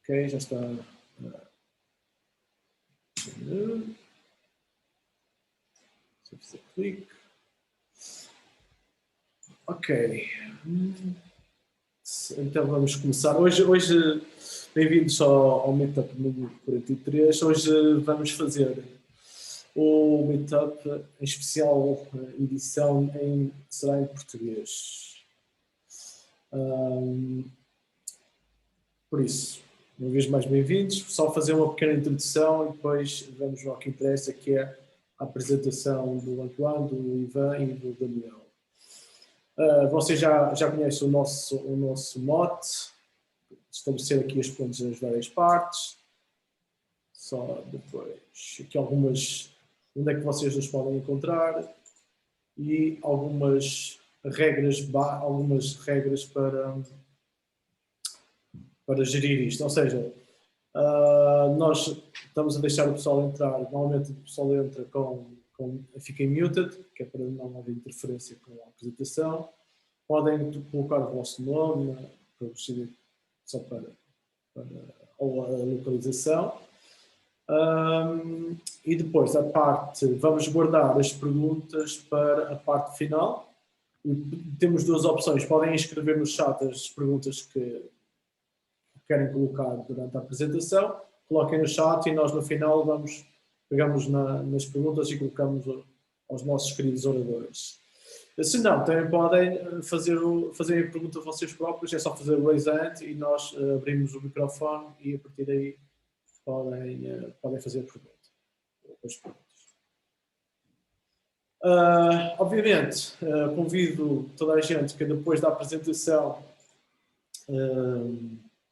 Ok, já está. Só fazer clique. Ok. Então vamos começar. Hoje bem-vindos ao Meetup número 43. Hoje vamos fazer o Meetup em especial edição será em português. Por isso, uma vez mais bem-vindos. Só fazer uma pequena introdução e depois vamos ao que interessa, que é a apresentação do Antoine, do Ivan e do Daniel. Vocês já conhecem o nosso mote, estabelecer aqui os pontos das várias partes. Só depois, aqui algumas, onde é que vocês nos podem encontrar e algumas regras para gerir isto. Ou seja, nós estamos a deixar o pessoal entrar, normalmente o pessoal entra fica muted, que é para não haver interferência com a apresentação. Podem colocar o vosso nome, só para ou a localização. E depois vamos guardar as perguntas para a parte final. E temos duas opções. Podem escrever no chat as perguntas que querem colocar durante a apresentação. Coloquem no chat e nós no final pegamos nas perguntas e colocamos aos nossos queridos oradores. Se não, também podem fazer a pergunta vocês próprios, é só fazer o raise hand e nós abrimos o microfone e a partir daí podem fazer as perguntas. Obviamente, convido toda a gente que depois da apresentação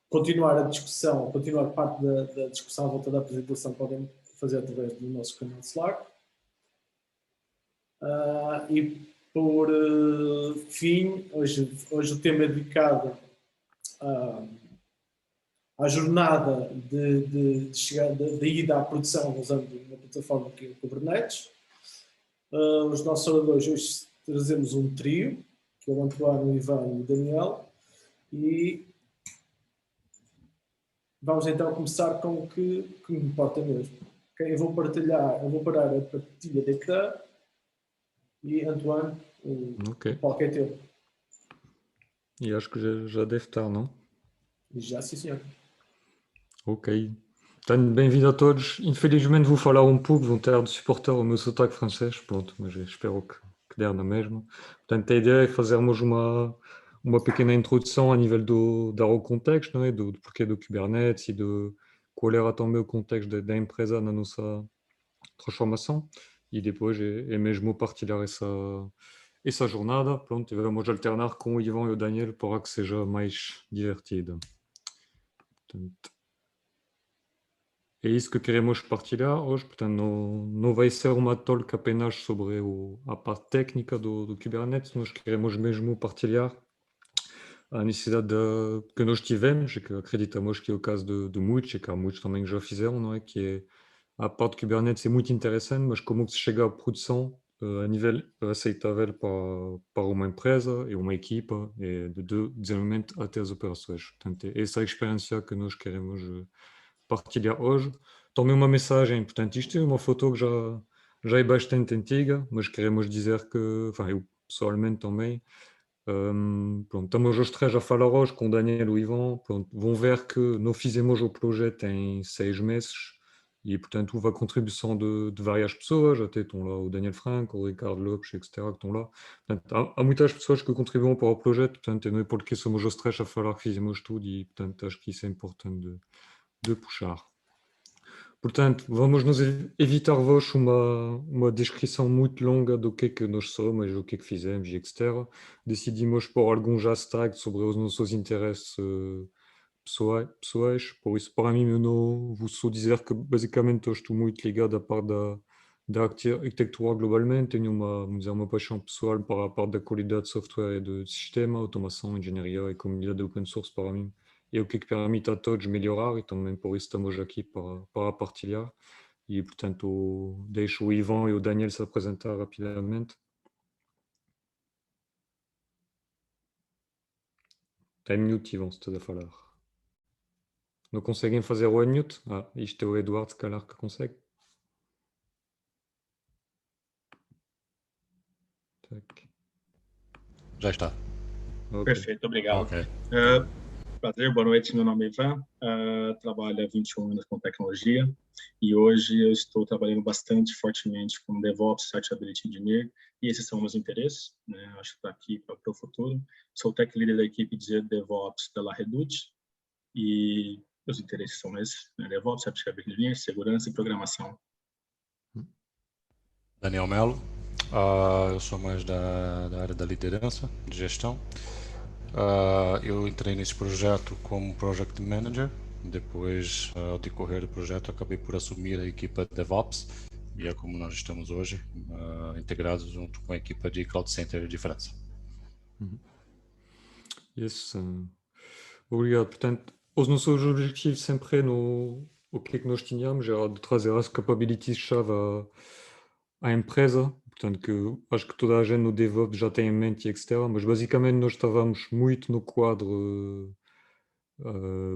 continuar a discussão, continuar parte da discussão à volta da apresentação, podem fazer através do nosso canal Slack. E por fim, hoje o tema é dedicado à jornada de ida à produção usando uma plataforma que é o Kubernetes. Os nossos oradores hoje trazemos um trio, que é o Antoine, o Ivan e o Daniel, e vamos então começar com o que me importa mesmo. Okay? Eu vou parar a partilha de ecrã e Antoine, o palco é teu. E acho que já deve estar, não? Já, sim, senhor. Ok. Portanto, bem-vindo a todos. Infelizmente vou falar um pouco, vão ter de suportar o meu sotaque francês, pronto, mas espero que der na mesma. Portanto, a ideia é fazermos uma pequena introdução a nível dar o contexto, não é? Do porquê do Kubernetes e de qual era também o contexto da empresa na nossa transformação. E depois é mesmo partilhar essa jornada. Pronto, e vamos alternar com o Ivan e o Daniel para que seja mais divertido. Portanto, é isso que queremos partilhar hoje. Portanto, não vai ser uma talk apenas sobre a parte técnica do Kubernetes. Nós queremos mesmo partilhar a necessidade que nós tivemos e que acreditamos que é o caso de muitos e que há muitos também que já fizeram, não é? Que é a parte de Kubernetes é muito interessante, mas como que se chega à produção a nível aceitável para uma empresa e uma equipa e de desenvolvimento até as operações. Portanto, é essa a experiência que nós queremos partilhar hoje. Também uma mensagem, portanto, isto é uma foto que já é bastante antiga, mas queremos dizer que, enfin, eu pessoalmente também, pronto, estamos os três a falar hoje com o Daniel e o Ivan, pronto, vão ver que nós fizemos o projeto em 6 meses e, portanto, houve a contribuição de várias pessoas, até estão lá o Daniel Franco, o Ricardo Lopes, etc., que estão lá. Portanto, há muitas pessoas que contribuem para o projeto, portanto, não é porque somos os três a falar que fizemos tudo e, portanto, acho que isso é importante de puxar. Portanto, vamos nos evitar-vos uma descrição muito longa do que nós somos, o que fizemos, etc. Decidimos pôr alguns hashtags sobre os nossos interesses pessoais. Por isso, para mim, eu não vou só dizer que, basicamente, eu estou muito ligado à parte da arquitetura globalmente. Tenho uma paixão pessoal para a parte da qualidade de software e de sistema, automação, engenharia e comunidade open source para mim. É o que permite a todos melhorar e também por isso estamos aqui para partilhar. E, portanto, deixo o Ivan e o Daniel se apresentar rapidamente. Tem minuto, Ivan, se estás a falar. não conseguem fazer o unmute? Isto é o Eduardo, se calhar, que consegue. Tac. Já está. Ok. Perfeito, obrigado. Ok. Prazer, boa noite, meu nome é Ivan, trabalho há 21 anos com tecnologia e hoje eu estou trabalhando bastante fortemente com DevOps, Site Ability Engineer, e esses são meus interesses, né? Acho que está aqui para o futuro. Sou Tech Leader da equipe de DevOps da La Redut e meus interesses são esses, né? DevOps, Site Ability Engineer, segurança e programação. Daniel Melo, eu sou mais da área da liderança, de gestão. Eu entrei nesse projeto como Project Manager, depois, ao decorrer do projeto, acabei por assumir a equipa de DevOps, e é como nós estamos hoje, integrados junto com a equipa de Cloud Center de França. Yes. Obrigado. Portanto, os nossos objetivos sempre o que é que nós tínhamos era de trazer as capabilities-chave à empresa. Portanto, que acho que toda a gente no DevOps já tem em mente, etc. Mas basicamente nós estávamos muito no quadro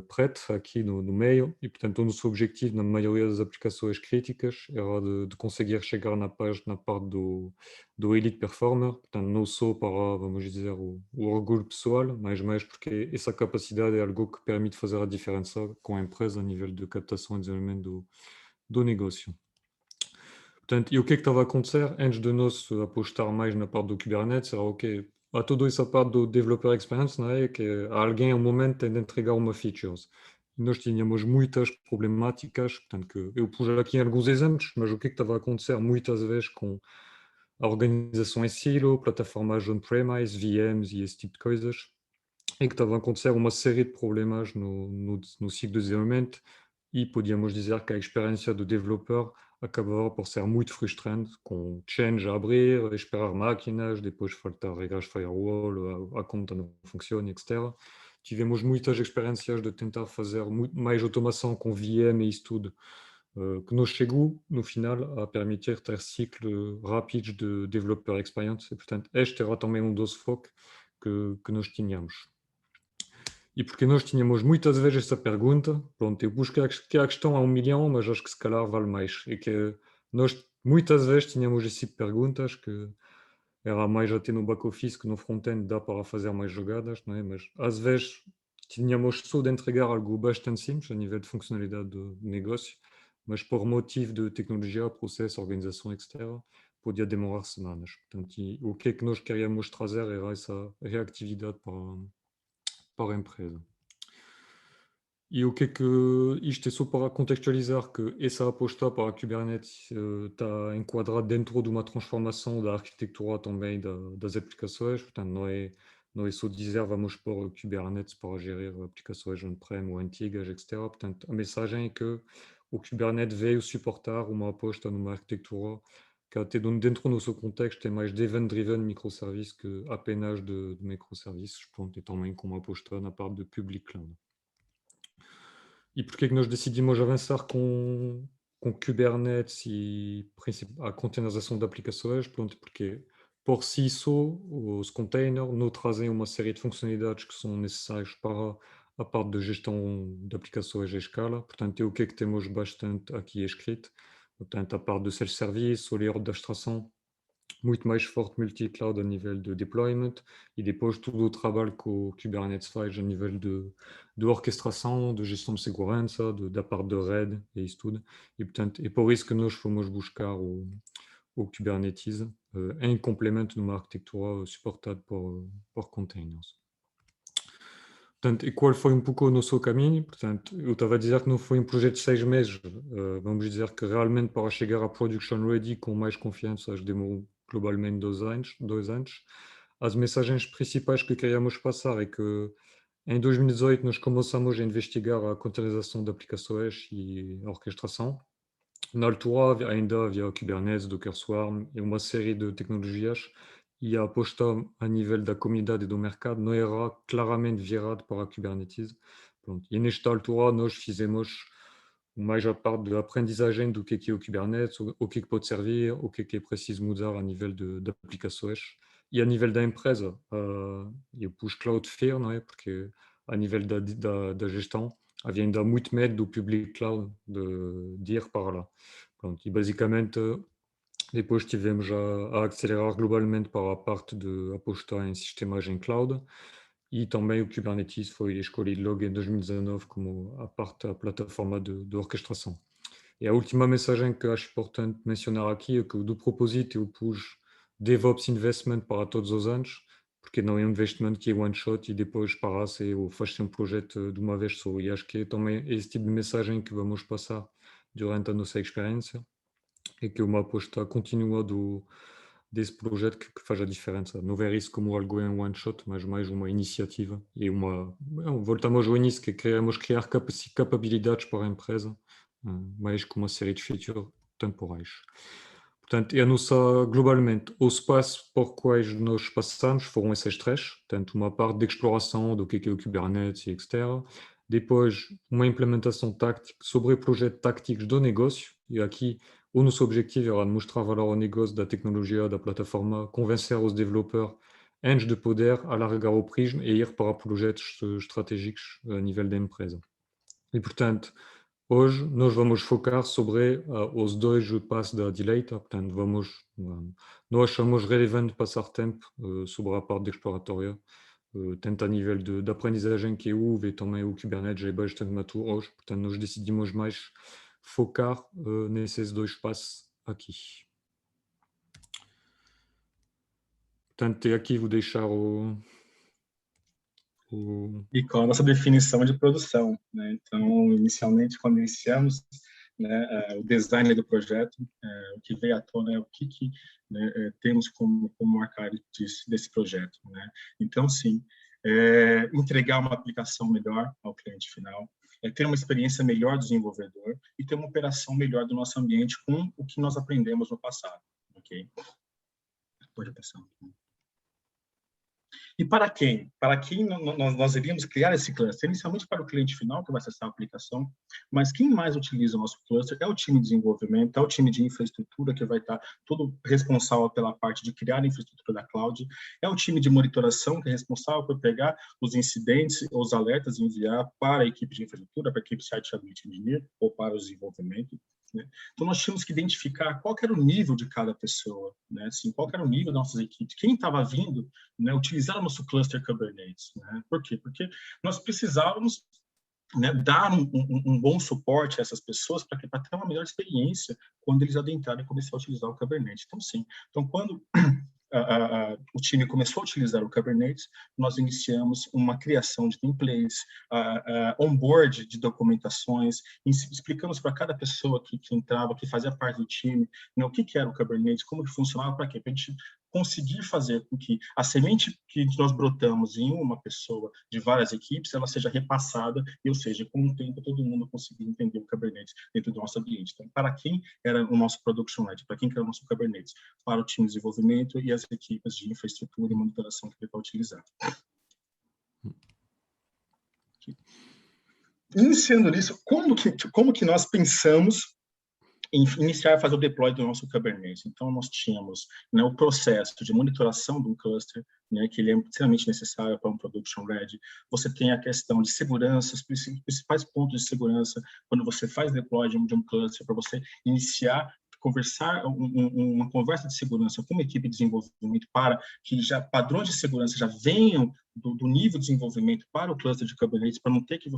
preto, aqui no meio, e portanto o nosso objetivo na maioria das aplicações críticas era de conseguir chegar na parte do Elite Performer, portanto não só para, vamos dizer, o orgulho pessoal, mas porque essa capacidade é algo que permite fazer a diferença com a empresa a nível de captação e desenvolvimento do negócio. Portanto, e o que é que estava a acontecer antes de nós apostar mais na parte do Kubernetes? Era ok, há toda essa parte do Developer Experience, não é? Que alguém, a um momento, tem de entregar uma features. Nós tínhamos muitas problemáticas, portanto, que eu pus aqui alguns exemplos, mas o que é que estava a acontecer muitas vezes com a organização em silo, plataformas on-premise, VMs e esse tipo de coisas, e que estava a acontecer uma série de problemas no ciclo de desenvolvimento, e podíamos dizer que a experiência do developer acabava por ser muito frustrante, com change a abrir, esperar máquinas, depois faltar regras firewall, a conta não funciona, etc. Tivemos muitas experiências de tentar fazer mais automação com VM e isso tudo, que nos chegou, no final, a permitir ter ciclos rápidos de developer experience, e, portanto, este era também um dos focos que nós tínhamos. E porque nós tínhamos muitas vezes essa pergunta, pronto, eu busquei que a questão há 1 milhão, mas acho que se calhar vale mais. E que nós muitas vezes tínhamos esse tipo de perguntas, que era mais até no back-office que no front-end dá para fazer mais jogadas, não é? Mas às vezes tínhamos só de entregar algo bastante simples a nível de funcionalidade do negócio, mas por motivo de tecnologia, processo, organização, etc., podia demorar semanas. Portanto, o que é que nós queríamos trazer era essa reatividade para a empresa. E o que é que isto é só para contextualizar que essa aposta para a Kubernetes está enquadrada dentro de uma transformação da arquitetura também das aplicações, portanto não é só dizer vamos pôr Kubernetes para gerir aplicações on-prem ou antigas, etc. Portanto, a mensagem é que o Kubernetes veio suportar uma aposta numa arquitetura que até dentro do nosso contexto é mais de event-driven microservices que apenas de microservices, portanto, e também com uma aposta na parte de public cloud. E porquê que nós decidimos avançar com Kubernetes e a containerização de aplicações? Pronto, porque por si só, os containers não trazem uma série de funcionalidades que são necessárias para a parte de gestão de aplicações à escala. Portanto, é o que é que temos bastante aqui escrito. Portanto, a parte de self-service, o layer de abstração, muito mais forte multi-cloud a nível de deployment, e depois todo o trabalho que o Kubernetes faz a nível de orquestração, de gestão de segurança, da parte de rede e isso tudo. E, portanto, é por isso que nós fomos buscar o Kubernetes em complemento de uma arquitetura suportada por containers. Portanto, e qual foi um pouco o nosso caminho? Portanto, eu estava a dizer que não foi um projeto de 6 meses. Vamos dizer que realmente para chegar à production ready com mais confiança, acho que demorou globalmente 2 anos. As mensagens principais que queríamos passar é que em 2018 nós começamos a investigar a containerização de aplicações e a orquestração. Na altura ainda havia Kubernetes, Docker Swarm e uma série de tecnologias, e a aposta a nível da comunidade e do mercado não era claramente virada para a Kubernetes. Pronto. E nesta altura nós fizemos mais a parte de aprendizagem do que é o Kubernetes, o que é que pode servir, o que é preciso mudar a nível de aplicações. E a nível da empresa, eu pus Cloudflare, não é? Porque a nível da gestão, havia ainda muito medo do public cloud de ir para lá. Pronto, e basicamente depois tivemos a acelerar globalmente para a parte de apostar em sistemas em cloud, e também o Kubernetes foi escolhido logo em 2019 como a parte da plataforma de orquestração. E a última mensagem que acho importante mencionar aqui é que, do propósito, eu pus DevOps Investment para todos os anos, porque não é um investimento que é one shot e depois para-se ou faz-se um projeto de uma vez só. E acho que é também esse tipo de mensagem que vamos passar durante a nossa experiência, e que é uma aposta contínua desse projeto que faz a diferença. Não ver isso como algo em one shot, mas mais uma iniciativa e voltamos ao início, que queremos criar capabilidades para a empresa, mais com uma série de features temporais. Portanto, a nossa, globalmente, o espaço por quais nós passamos foram esses três. Portanto, uma parte de exploração do que é o Kubernetes, etc. Depois, uma implementação tática sobre projetos táticos do negócio. E aqui, o nosso objetivo era de mostrar valor ao negócio da tecnologia, da plataforma, convencer os desenvolvedores antes de poder alargar o prisma e ir para projetos estratégicos a nível da empresa. E, portanto, hoje nós vamos focar sobre os dois passos da direita. Portanto, nós achamos relevante passar tempo sobre a parte exploratória, tanto a nível de aprendizagem que houve e também o Kubernetes é bastante maturo hoje. Portanto, nós decidimos mais focar nesses dois passos aqui. Portanto, aqui vou deixar E com a nossa definição de produção, né? Então, inicialmente, quando iniciamos, né, o design do projeto, o que veio à tona é o que né, temos como marcar desse projeto, né? Então, sim, entregar uma aplicação melhor ao cliente final, ter uma experiência melhor do desenvolvedor e ter uma operação melhor do nosso ambiente com o que nós aprendemos no passado, ok? Pode passar. E para quem? Para quem nós iríamos criar esse cluster? Inicialmente para o cliente final, que vai acessar a aplicação, mas quem mais utiliza o nosso cluster é o time de desenvolvimento, é o time de infraestrutura, que vai estar todo responsável pela parte de criar a infraestrutura da cloud, é o time de monitoração, que é responsável por pegar os incidentes, os alertas e enviar para a equipe de infraestrutura, para a equipe Site Ability Engineer ou para o desenvolvimento. Né? Então, nós tínhamos que identificar qual era o nível de cada pessoa, né? Assim, qual era o nível das nossas equipes, quem estava vindo, né, utilizar o nosso cluster Kubernetes. Né? Por quê? Porque nós precisávamos, né, dar um bom suporte a essas pessoas para ter uma melhor experiência quando eles adentrarem e começar a utilizar o Kubernetes. Então, sim. Então, quando o time começou a utilizar o Kubernetes, nós iniciamos uma criação de templates, onboard de documentações, explicamos para cada pessoa que entrava, que fazia parte do time, né, o que era o Kubernetes, como que funcionava, para quê? Para a gente conseguir fazer com que a semente que nós brotamos em uma pessoa de várias equipes, ela seja repassada, e, ou seja, com o tempo todo mundo conseguir entender o Kubernetes dentro do nosso ambiente. Então, para quem era o nosso Production Led, para quem era o nosso Kubernetes? Para o time de desenvolvimento e as equipes de infraestrutura e monitoração que ele vai utilizar. Iniciando nisso, como que nós pensamos em iniciar a fazer o deploy do nosso Kubernetes? Então, nós tínhamos, né, o processo de monitoração do cluster, né, que ele é extremamente necessário para um production ready. Você tem a questão de segurança, os principais pontos de segurança quando você faz deploy de um cluster, para você iniciar conversar uma conversa de segurança com uma equipe de desenvolvimento para que já padrões de segurança já venham do nível de desenvolvimento para o cluster de Kubernetes, para não ter que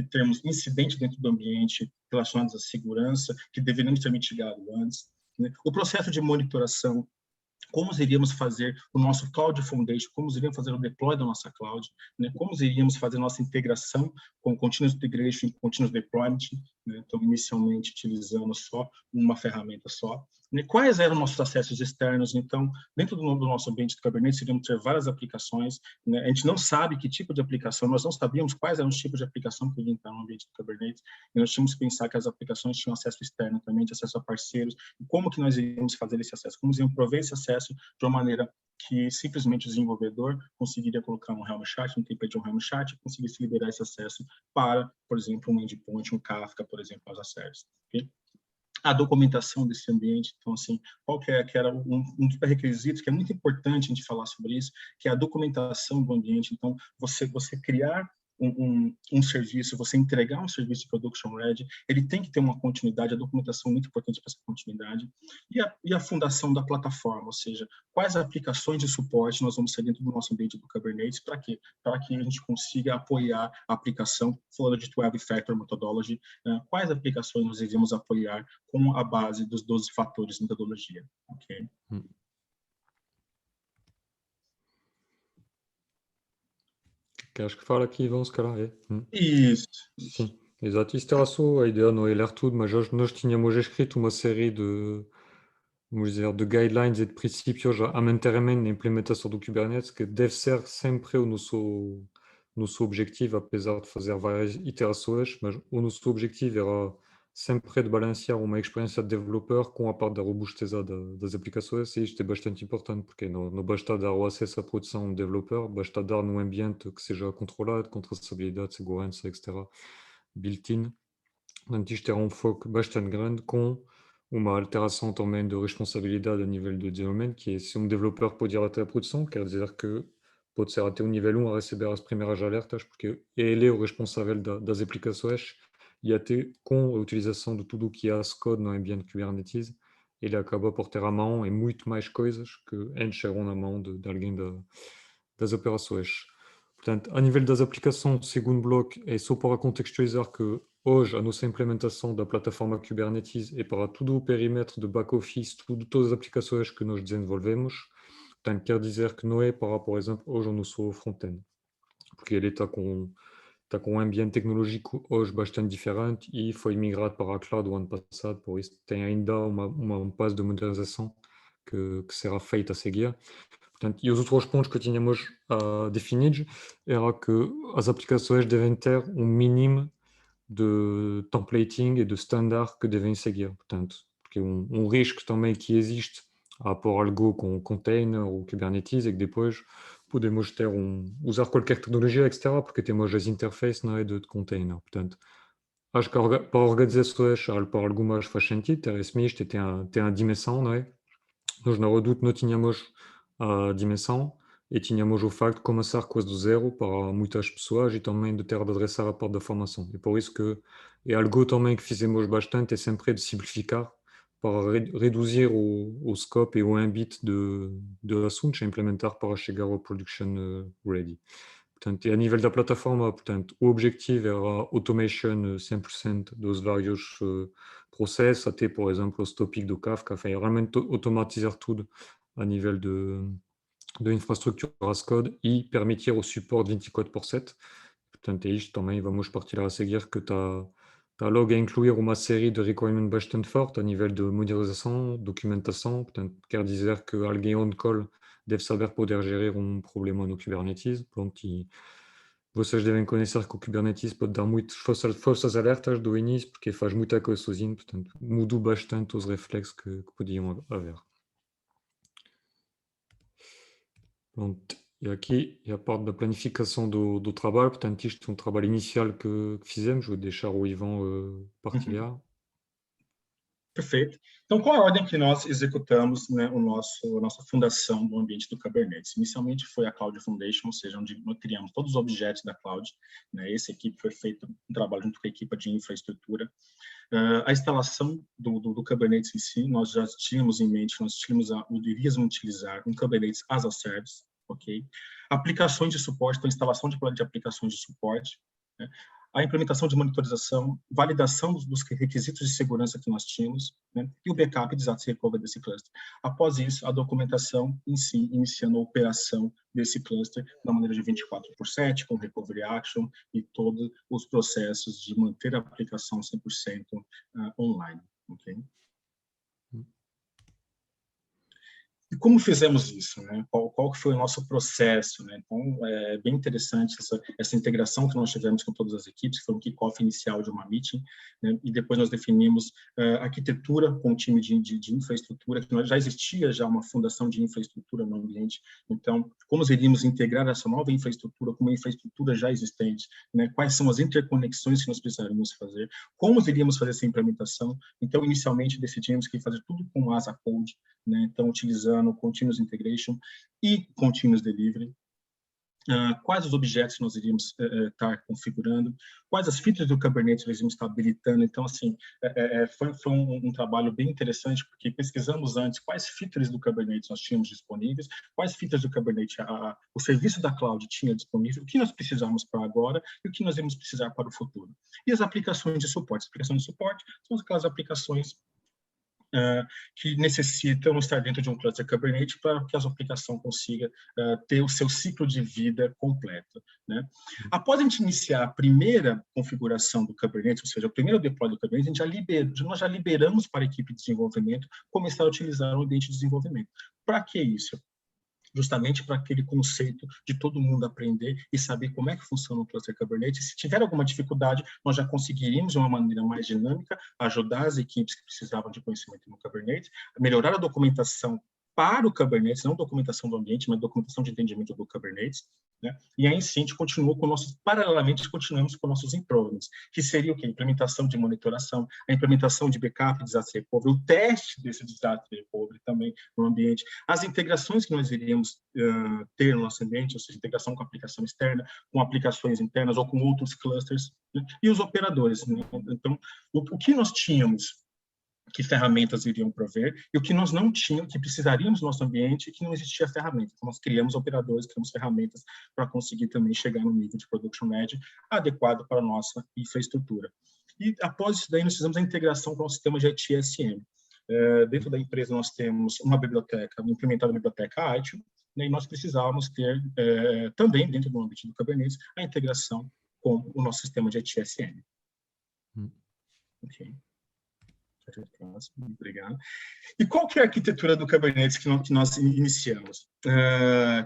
termos incidentes dentro do ambiente relacionados à segurança, que deveríamos ter mitigado antes. Né? O processo de monitoração, como iríamos fazer o nosso Cloud Foundation, como iríamos fazer o deploy da nossa cloud, né? Como iríamos fazer a nossa integração com Continuous Integration e Continuous Deployment, né? Então, inicialmente, utilizando só uma ferramenta só. Né? Quais eram nossos acessos externos? Então, dentro do nosso ambiente de Kubernetes, iríamos ter várias aplicações, né? A gente não sabe que tipo de aplicação, nós não sabíamos quais eram os tipos de aplicação que iriam estar no ambiente de Kubernetes, e nós tínhamos que pensar que as aplicações tinham acesso externo também, de acesso a parceiros, e como que nós iríamos fazer esse acesso, como iríamos prover esse acesso de uma maneira que simplesmente o desenvolvedor conseguiria colocar um Helm chart, um template de um Helm chart, e conseguisse liberar esse acesso para, por exemplo, um endpoint, um Kafka, por exemplo, as ACERs. Okay? A documentação desse ambiente, então, assim, qual que era um dos pré-requisitos, que é muito importante a gente falar sobre isso, que é a documentação do ambiente. Então, você criar um serviço, você entregar um serviço de production ready, ele tem que ter uma continuidade, a documentação é muito importante para essa continuidade, e a fundação da plataforma, ou seja, quais aplicações de suporte nós vamos ter dentro do nosso ambiente do Kubernetes, para quê? Para que a gente consiga apoiar a aplicação, falando de 12 Factor Methodology, quais aplicações nós devemos apoiar com a base dos 12 fatores de metodologia, ok? Queres que fale aqui, Ivan, se calhar? É. Isso. Sim, exato. Isso era só a ideia, não é ler tudo, mas nós tínhamos escrito uma série de, vamos dizer, de guidelines e de princípios a manterem na implementação do Kubernetes, que deve ser sempre o nosso objetivo, apesar de fazer várias iterações, mas o nosso objetivo era sempre de balancear uma experiência de developer com a parte da robusteza das aplicações, e isto é bastante importante, porque não basta dar o acesso à produção ao developer, basta dar num ambiente que seja controlado, com traçabilidade, segurança, etc., built-in. Portanto, isto era um foco bastante grande, com uma alteração também de responsabilidade a nível de desenvolvimento, que é se um developer pode ir até a produção, quer dizer que pode ser até o nível 1 a receber as primeiras alertas, porque ele é o responsável das aplicações, e até com a utilização de tudo o que é as code no ambiente Kubernetes, ele acaba por ter à mão e muito mais coisas que antes eram na mão de alguém das operações. Portanto, a nível das aplicações, o segundo bloco é só para contextualizar que hoje a nossa implementação da plataforma Kubernetes é para todo o perímetro de back-office, todas as aplicações que nós desenvolvemos. Portanto, quer dizer que não é para, por exemplo, hoje ao nosso front-end, porque ele está com um ambiente tecnológico hoje bastante diferente e foi migrado para a cloud o ano passado, por isso tem ainda uma fase de modernização que será feita a seguir. Portanto, e os outros pontos que tínhamos definidos era que as aplicações devem ter um mínimo de templating e de standard que devem seguir. Portanto, porque um risco também que existe a pôr algo com container ou Kubernetes é que depois podemos usar qualquer tecnologia, etc., porque temos as interfaces, não é, de container. Portanto, acho que para organizações, para algumas faz sentido ter esse misto e tem a dimensão, não é? Nós na Redoute não tínhamos a dimensão e tínhamos o facto de começar quase do zero para muitas pessoas e também de ter de adressar a parte da formação. E por isso que é algo também que fizemos bastante, é sempre de simplificar para reduzir o scope e o âmbito de assuntos a implementar para chegar ao production ready. Portanto, e a nível da plataforma, portanto, o objetivo era automation 100% dos vários processos, até, por exemplo, os tópicos do Kafka, realmente automatizar tudo a nível de infrastructure as code e permitir o suporte 24/7. Portanto, é isto também, vamos partir a seguir, que está logo a incluir uma série de requirements bastante fortes a nível de modelização, documentação. Portanto, quer dizer que alguém on-call deve saber poder gerir um problema no Kubernetes. Pronto, e vocês devem conhecer que o Kubernetes pode dar muitas falsas alertas do início, porque faz muita coisa sozinho, portanto, mudou bastante os reflexos que podiam haver. Pronto, e aqui é a parte da planificação do trabalho, portanto, isto é um trabalho inicial que fizemos, vou deixar o Ivan partilhar. Perfeito. Então, qual a ordem que nós executamos, né, a nossa fundação do ambiente do Kubernetes? Inicialmente foi a Cloud Foundation, ou seja, onde nós criamos todos os objetos da cloud. Né, essa equipe foi feita um trabalho junto com a equipe de infraestrutura. A instalação do Kubernetes em si, nós já tínhamos em mente, iríamos utilizar um Kubernetes as a Service, ok? Aplicações de suporte, então instalação de aplicações de suporte, né? A implementação de monitorização, validação dos requisitos de segurança que nós tínhamos, né? E o backup e disaster recovery desse cluster. Após isso, a documentação em si, iniciando a operação desse cluster da maneira de 24/7, com recovery action e todos os processos de manter a aplicação 100% online, ok? E como fizemos isso, né? Qual que foi o nosso processo, né? Então, é bem interessante essa integração que nós tivemos com todas as equipes, que foi um kickoff inicial de uma meeting, né? E depois nós definimos arquitetura com o time de infraestrutura, que já existia uma fundação de infraestrutura no ambiente. Então, como iríamos integrar essa nova infraestrutura com uma infraestrutura já existente, né? Quais são as interconexões que nós precisaríamos fazer, como iríamos fazer essa implementação. Então, inicialmente, decidimos que fazer tudo com Asa Code, né? Então, utilizando Continuous Integration e Continuous Delivery. quais os objetos que nós iríamos estar configurando, quais as features do Kubernetes nós iríamos estar habilitando. Então, assim, foi um trabalho bem interessante, porque pesquisamos antes quais features do Kubernetes nós tínhamos disponíveis, quais features do Kubernetes o serviço da cloud tinha disponível, o que nós precisamos para agora e o que nós iremos precisar para o futuro. E as aplicações de suporte. As aplicações de suporte são aquelas aplicações que necessitam estar dentro de um cluster Kubernetes para que a sua aplicação consiga ter o seu ciclo de vida completo, né? Após a gente iniciar a primeira configuração do Kubernetes, ou seja, o primeiro deploy do Kubernetes, nós já liberamos para a equipe de desenvolvimento começar a utilizar o ambiente de desenvolvimento. Para que isso? Justamente para aquele conceito de todo mundo aprender e saber como é que funciona o cluster Kubernetes. Se tiver alguma dificuldade, nós já conseguiríamos, de uma maneira mais dinâmica, ajudar as equipes que precisavam de conhecimento no Kubernetes, melhorar a documentação para o Kubernetes, não documentação do ambiente, mas documentação de entendimento do Kubernetes, né? E aí sim, a gente continua com paralelamente, continuamos com nossos improvements, que seria o quê? Implementação de monitoração, a implementação de backup, disaster recovery, o teste desse disaster recovery também no ambiente, as integrações que nós iríamos ter no nosso ambiente, ou seja, integração com aplicação externa, com aplicações internas ou com outros clusters, né? E os operadores, né? Então, o que nós tínhamos, que ferramentas iriam prover, e o que nós não tínhamos, que precisaríamos no nosso ambiente, que não existia ferramenta. Então, nós criamos operadores, criamos ferramentas para conseguir também chegar no nível de production edge adequado para a nossa infraestrutura. E, após isso daí, nós fizemos a integração com o sistema de ITSM. Dentro da empresa, nós temos uma biblioteca ITIL, né, e nós precisávamos ter também, dentro do ambiente do Kubernetes, a integração com o nosso sistema de ITSM. Ok. Obrigado. E qual que é a arquitetura do Kubernetes que nós iniciamos?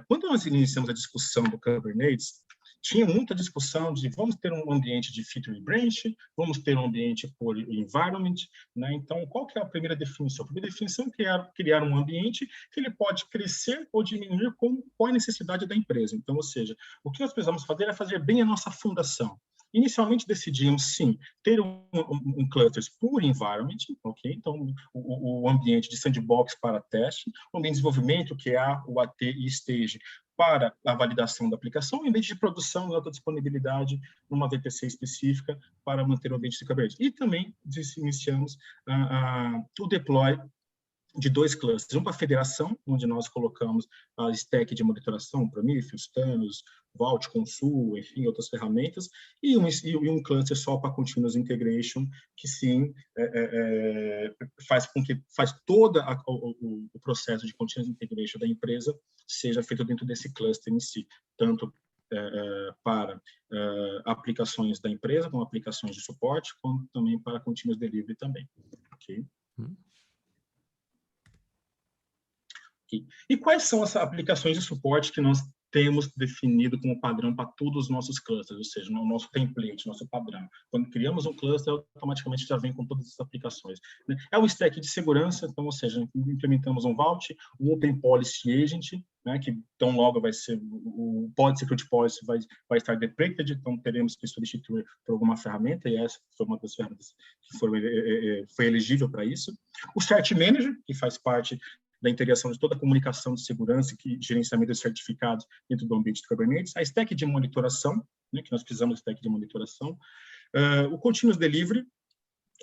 Quando nós iniciamos a discussão do Kubernetes, tinha muita discussão de vamos ter um ambiente de feature branch, vamos ter um ambiente por environment, né? Então, qual que é a primeira definição? A primeira definição é criar um ambiente que ele pode crescer ou diminuir com a necessidade da empresa. Então, ou seja, o que nós precisamos fazer é fazer bem a nossa fundação. Inicialmente decidimos, sim, ter um cluster por environment, ok? Então, o ambiente de sandbox para teste, o ambiente de desenvolvimento, que é o AT e stage, para a validação da aplicação, e ambiente de produção e alta disponibilidade numa VPC específica para manter o ambiente de Kubernetes. E também iniciamos o deploy de 2 clusters, um para a federação, onde nós colocamos a stack de monitoração, Prometheus, Thanos, Vault, Consul, enfim, outras ferramentas, e um cluster só para Continuous Integration, que sim, faz todo o processo de Continuous Integration da empresa seja feito dentro desse cluster em si, tanto para aplicações da empresa, como aplicações de suporte, como também para Continuous Delivery também, ok? E quais são as aplicações de suporte que nós temos definido como padrão para todos os nossos clusters, ou seja, no nosso template, nosso padrão? Quando criamos um cluster, automaticamente já vem com todas essas aplicações. É um stack de segurança, então, ou seja, implementamos um Vault, um Open Policy Agent, né, que tão logo vai ser o Pod Security Policy vai estar deprecated, então teremos que substituir por alguma ferramenta, e essa foi uma das ferramentas que foi elegível para isso. O Cert Manager, que faz parte da integração de toda a comunicação de segurança e gerenciamento de certificados dentro do ambiente de Kubernetes, a stack de monitoração, né, que nós precisamos de stack de monitoração, o Continuous Delivery,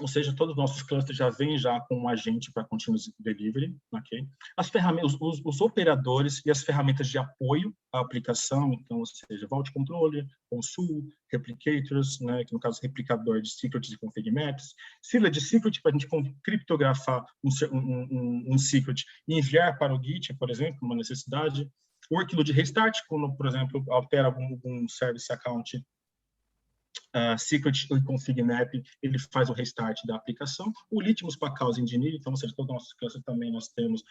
ou seja, todos os nossos clusters já vêm com um agente para Continuous Delivery, ok? As ferramentas, os operadores e as ferramentas de apoio à aplicação, então, ou seja, Vault Controller, Consul, Replicators, né, que no caso replicador de secrets e config maps, sigla de secret para a gente criptografar um secret e enviar para o Git, por exemplo, uma necessidade, workload restart, quando, por exemplo, altera algum service account secret e config map, ele faz o restart da aplicação. O Litmus para Chaos Engineer, então, ou seja, todos os nossos clusters também nós temos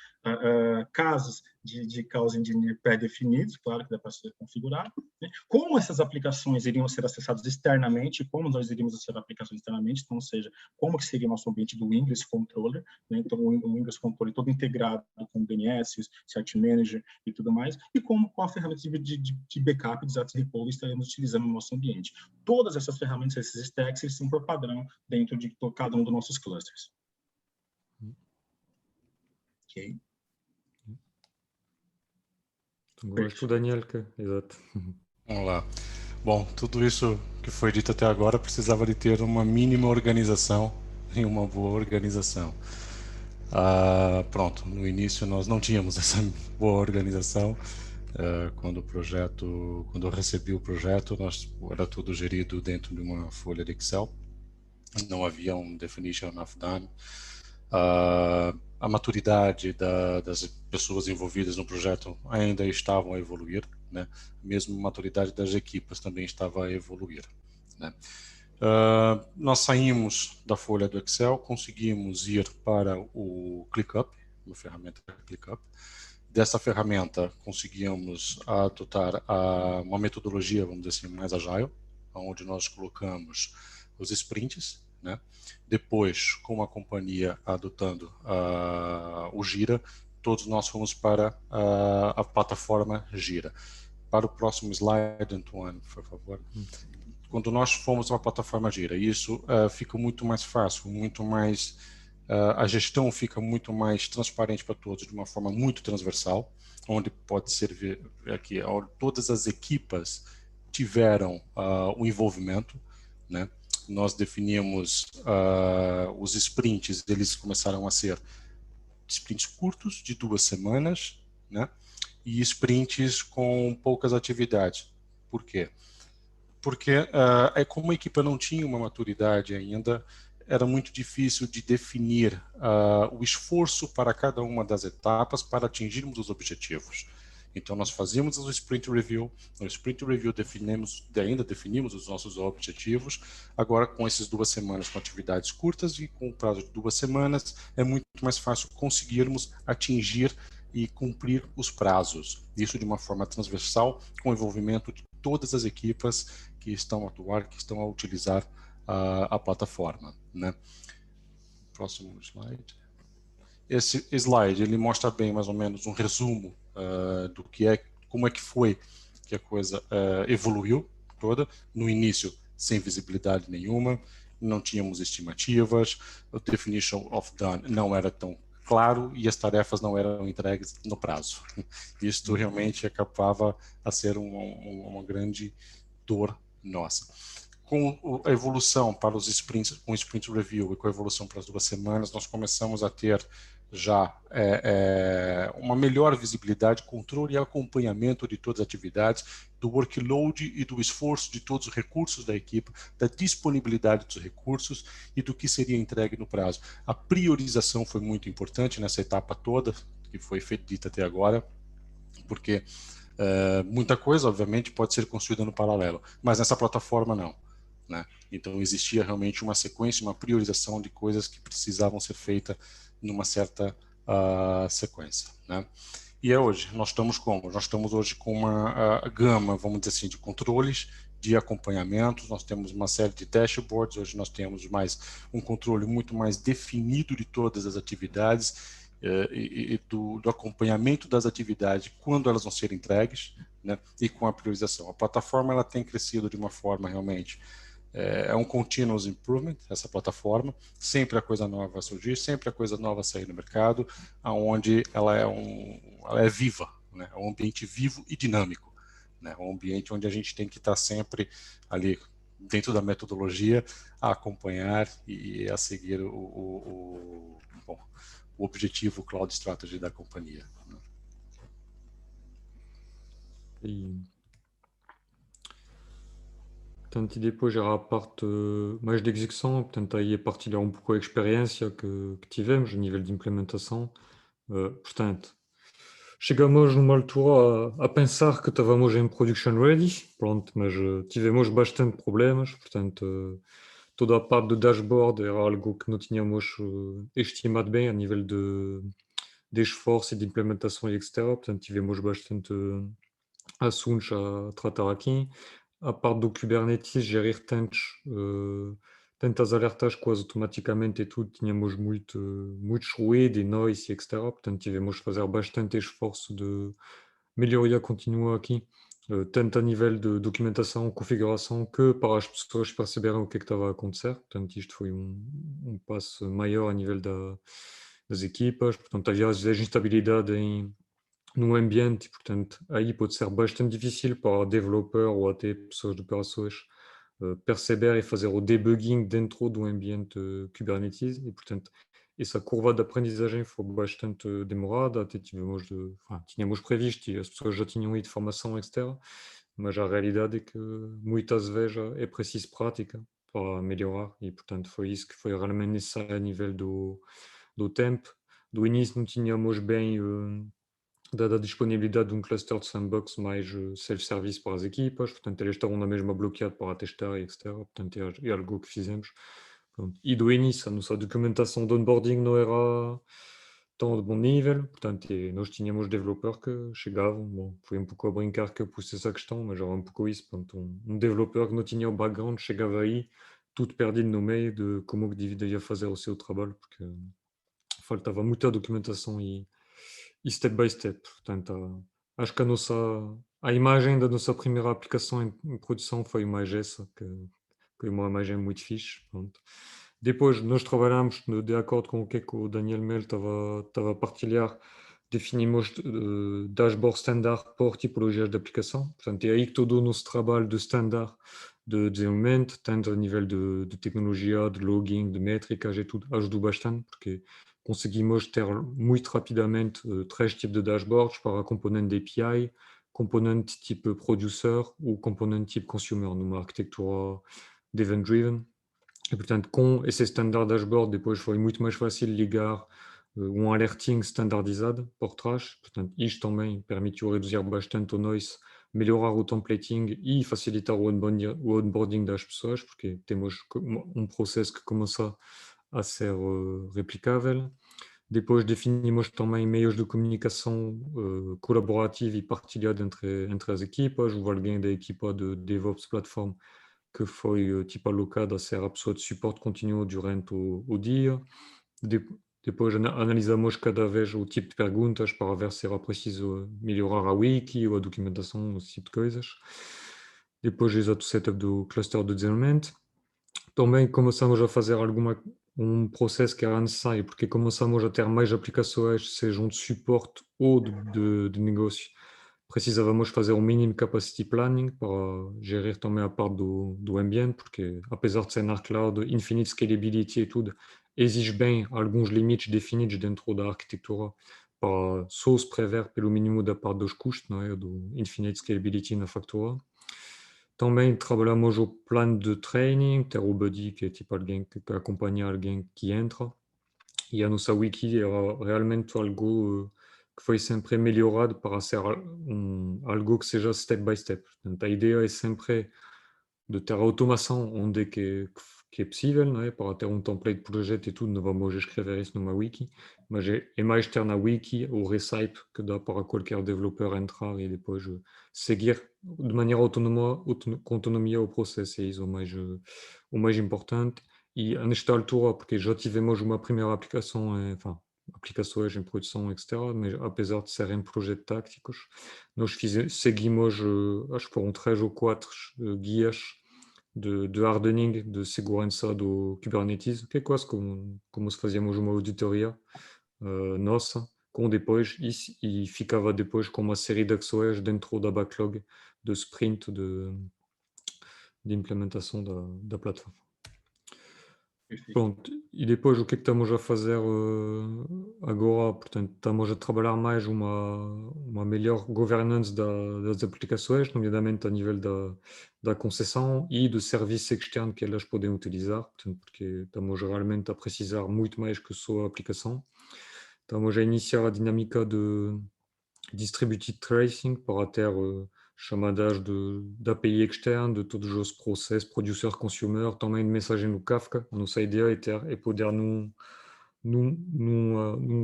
casos de Chaos Engineer pré-definidos, claro que dá para ser configurado, né? Como essas aplicações iriam ser acessadas externamente, como nós iríamos acessar aplicações externamente, então, ou seja, como que seria o nosso ambiente do Windows Controller, né? Então, o Windows Controller todo integrado com o DNS, Cert Manager e tudo mais, e com a ferramenta de backup, disaster recovery, estaremos utilizando no nosso ambiente. Todas essas ferramentas, esses stacks, eles são por padrão dentro de cada um dos nossos clusters. Ok. Agora és tu, Daniel, exato. Vamos lá. Bom, tudo isso que foi dito até agora precisava de ter uma mínima organização e uma boa organização. Pronto, no início nós não tínhamos essa boa organização. Quando eu recebi o projeto, era tudo gerido dentro de uma folha de Excel. Não havia um definition of done. A maturidade das pessoas envolvidas no projeto ainda estavam a evoluir, né? Mesmo a maturidade das equipes também estava a evoluir, né? Nós saímos da folha do Excel, conseguimos ir para o ClickUp, uma ferramenta ClickUp. Dessa ferramenta conseguimos adotar uma metodologia, vamos dizer assim, mais agile, onde nós colocamos os sprints, né? Depois, com a companhia adotando o Gira, todos nós fomos para a plataforma Gira. Para o próximo slide, Antoine, por favor. Quando nós fomos para a plataforma Gira, isso fica muito mais fácil, muito mais... a gestão fica muito mais transparente para todos, de uma forma muito transversal, onde pode servir aqui, todas as equipas tiveram o envolvimento, né? Nós definimos os sprints, eles começaram a ser sprints curtos, de 2 semanas, né? E sprints com poucas atividades. Por quê? Porque como a equipa não tinha uma maturidade ainda, era muito difícil de definir o esforço para cada uma das etapas para atingirmos os objetivos. Então, nós fazíamos o Sprint Review, no Sprint Review ainda definimos os nossos objetivos, agora com essas 2 semanas com atividades curtas e com o prazo de 2 semanas, é muito mais fácil conseguirmos atingir e cumprir os prazos. Isso de uma forma transversal, com o envolvimento de todas as equipas que estão a atuar, que estão a utilizar a plataforma, né? Próximo slide. Esse slide, ele mostra bem, mais ou menos, um resumo do como é que foi que a coisa evoluiu toda. No início, sem visibilidade nenhuma, não tínhamos estimativas, o definition of done não era tão claro e as tarefas não eram entregues no prazo. Isso realmente acabava a ser uma grande dor nossa. Com a evolução para os sprints, com o sprint review e com a evolução para as 2 semanas, nós começamos a ter já uma melhor visibilidade, controle e acompanhamento de todas as atividades, do workload e do esforço de todos os recursos da equipe, da disponibilidade dos recursos e do que seria entregue no prazo. A priorização foi muito importante nessa etapa toda, que foi dita até agora, porque muita coisa, obviamente, pode ser construída no paralelo, mas nessa plataforma não, né? Então existia realmente uma sequência, uma priorização de coisas que precisavam ser feitas numa certa sequência, né? E hoje, nós estamos hoje com uma gama, vamos dizer assim, de controles, de acompanhamentos, nós temos uma série de dashboards, hoje nós temos um controle muito mais definido de todas as atividades e do acompanhamento das atividades quando elas vão ser entregues, né? E com a priorização. A plataforma ela tem crescido de uma forma realmente um continuous improvement, essa plataforma, sempre a coisa nova vai surgir, sempre a coisa nova sair no mercado, onde ela é viva, né? É um ambiente vivo e dinâmico, né? Um ambiente onde a gente tem que estar sempre ali dentro da metodologia a acompanhar e a seguir o objetivo Cloud Strategy da companhia, né? Portanto, e depois era a parte mais de execução, portanto, aí a partilhar um pouco a experiência que tivemos, a nível de implementação. Portanto, chegamos numa altura a pensar que estávamos em production ready, pronto, mas tivemos bastante problemas, portanto, toda a parte do dashboard era algo que não tínhamos estimado bem a nível de esforço e de implementação, etc. Portanto, tivemos bastante assuntos a tratar aqui. A parte do Kubernetes, gerir tantas alertas quase automaticamente e tudo, tínhamos muito ruído e noise, etc. Portanto, tivemos de fazer bastante esforço de melhoria contínua aqui, tanto a nível de documentação, configuração, que para as pessoas perceberem o que é que estava a acontecer. Portanto, isto foi um passo maior a nível das equipas. Portanto, havia às vezes instabilidade no ambiente e, portanto, aí pode ser bastante difícil para developer ou até pessoas de operações perceber e fazer o debugging dentro do ambiente Kubernetes e, portanto, essa curva de aprendizagem foi bastante demorada, até tínhamos previsto e as pessoas já tinham ido de formação, etc. Mas a realidade é que muitas vezes é preciso prática para melhorar e, portanto, foi isso que foi realmente necessário a nível do tempo. Do início não tínhamos bem dada a disponibilidade de um cluster de sandbox mais self-service para as equipas, portanto eles estavam na mesma bloqueada para testar, etc. Portanto é algo que fizemos. Pronto. E do início a nossa documentação de onboarding não era tão de bom nível, portanto nós tínhamos developers que chegavam, bom, foi um pouco a brincar que eu pus essa questão, mas era um pouco isso, portanto um developer que não tinha o background chegava aí tudo perdido no meio de como que devia fazer o seu trabalho, porque faltava muita documentação e step by step. Portanto, acho que a imagem da nossa primeira aplicação em produção foi mais essa, que foi uma imagem muito fixe. Pronto. Depois, nós trabalhamos de acordo com o que o Daniel Mel estava a partilhar, definimos dashboard standard por tipologias de aplicação. Portanto, é aí que todo o nosso trabalho de standard de desenvolvimento, tanto a nível de tecnologia, de logging, de métricas e tudo, ajudou bastante, porque conseguimos ter muito rapidamente três tipos de dashboards para componente API, componente type producer ou componente type consumer, numa arquitetura event-driven. E, portanto, com esse standard dashboard, depois foi muito mais fácil ligar um alerting standardizado por trás. Portanto, isto também permitiu reduzir bastante o noise, melhorar o templating e facilitar o onboarding das pessoas, porque temos um processo que começa a ser replicável. Depois definimos também meios de comunicação colaborativa e partilhada entre as equipas. Houve alguém da equipa de DevOps Platform que foi alocado a ser a pessoa de suporte contínuo durante o dia. Depois analisamos cada vez o tipo de perguntas para ver se era preciso melhorar a wiki ou a documentação, esse tipo de coisas. Depois exato o setup do cluster de desenvolvimento. Também começamos a fazer um processo que era necessário, porque começamos a ter mais aplicações, sejam de suporte ou de negócio. Precisávamos fazer um mínimo capacity planning para gerir também a parte do ambiente, porque apesar de ser na cloud, infinite scalability e tudo, exige bem alguns limites definidos dentro da arquitetura para só se prever pelo mínimo da parte dos custos, não é? Do infinite scalability na factura. Também trabalhamos o plano de training, ter o buddy, que é tipo alguém que acompanha alguém que entra. E a nossa wiki era realmente algo que foi sempre melhorado para ser algo que seja step by step. Portanto, a ideia é sempre de ter automação onde é que é possível, não é? Para ter um template de projeto e tudo, não vamos escrever isso numa wiki, mas é mais ter na wiki o recipe que dá para qualquer developer entrar e depois seguir de maneira autonoma, com autonomia o processo, é isso o mais importante. E nesta altura, porque já tivemos uma primeira aplicação, aplicações em produção, etc., mas apesar de serem projetos táticos, nós seguimos, acho que foram 3 ou 4 guias de hardening, de segurança do Kubernetes, que é quase como se fazíamos uma auditoria nossa, com depois, e ficava depois com uma série de ações dentro da backlog de sprint de implementação da plataforma. Perfeito. Pronto, e depois o que é que estamos a fazer agora? Portanto, estamos a trabalhar mais uma melhor governance das aplicações, nomeadamente a nível da concessão e do serviço externo que elas podem utilizar, portanto, porque estamos realmente a precisar muito mais que só a aplicação. Estamos a iniciar a dinâmica de distributed tracing para ter chamadas de API externe, de todos os processos, producer, consumer, também de mensagem no Kafka. A nossa ideia é poder num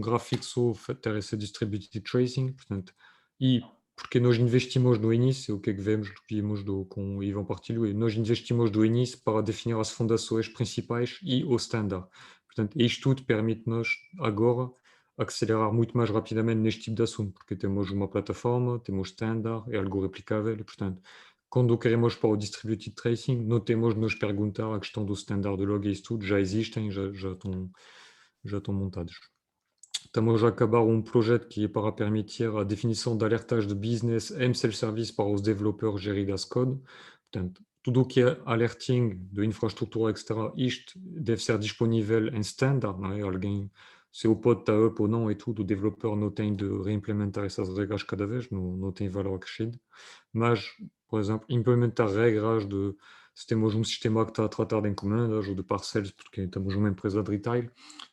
gráfico só ter esse distributed tracing, portanto, e porque nós investimos no início, o que é que vimos com o Ivan Partilho, nós investimos do início para definir as fundações principais e o standard. Portanto, isto tudo permite-nos agora acelerar muito mais rapidamente neste tipo de assunto, porque temos uma plataforma, temos standard, é algo replicável, e, portanto, quando queremos para o distributed tracing, não temos de nos perguntar a questão do standard de log e isso tudo, já existem, já estão montados. Estamos a acabar projeto que é para permitir a definição de alertage de business e self-service para os developers gerir as code. Portanto, tudo o que é alerting de infraestrutura, etc., isto deve ser disponível em standard, não é? Alguém, se o pod está up ou não e tudo, o developer não tem de reimplementar essas regras cada vez, não tem valor acrescido. Mas, por exemplo, implementar regras de se temos sistema que está a tratar de encomendas ou de parcels, porque temos uma empresa de retail,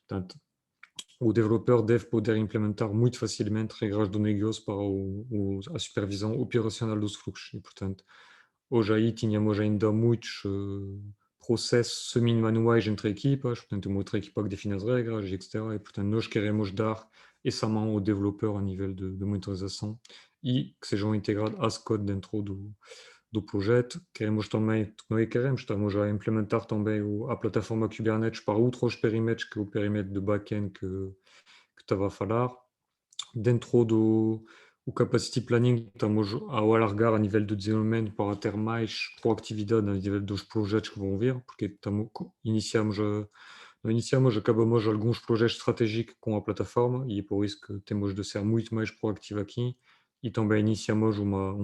portanto, o developer deve poder implementar muito facilmente regras do negócio para a supervisão operacional dos fluxos. E, portanto, hoje aí tínhamos ainda muitos processos semi-manuais entre equipas, portanto, uma outra equipa que define as regras, etc. E, portanto, nós queremos dar essa mão ao developer a nível de monitorização e que sejam integrados as code dentro do projeto. Queremos também, estamos a implementar também a plataforma Kubernetes para outros perímetros que o perímetro de back-end que estava a falar. Dentro do capacity planning, estamos a alargar a nível do desenvolvimento para ter mais proatividade a nível dos projetos que vão vir, porque acabamos alguns projetos estratégicos com a plataforma e é por isso que temos de ser muito mais proativo aqui. E também iniciamos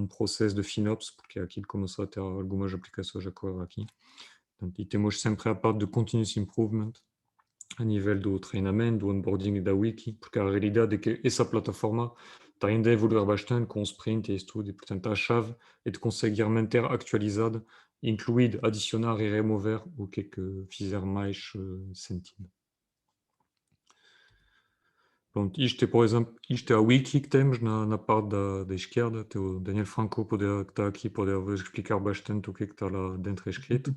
processo de FinOps, porque é aqui que começou a ter algumas aplicações a correr aqui. Portanto, e temos sempre a parte de continuous improvement a nível do treinamento, do onboarding e da wiki, porque a realidade é que essa plataforma está ainda a evoluir bastante com o sprint e isso tudo, e portanto a chave é de conseguir manter atualizada, incluir, adicionar e remover o que é que fizer mais sentido. Pronto, isto é, por exemplo, isto é a wiki que temos na parte da esquerda. Tem o Daniel Franco que está aqui, poder explicar bastante o que é que está lá dentro escrito.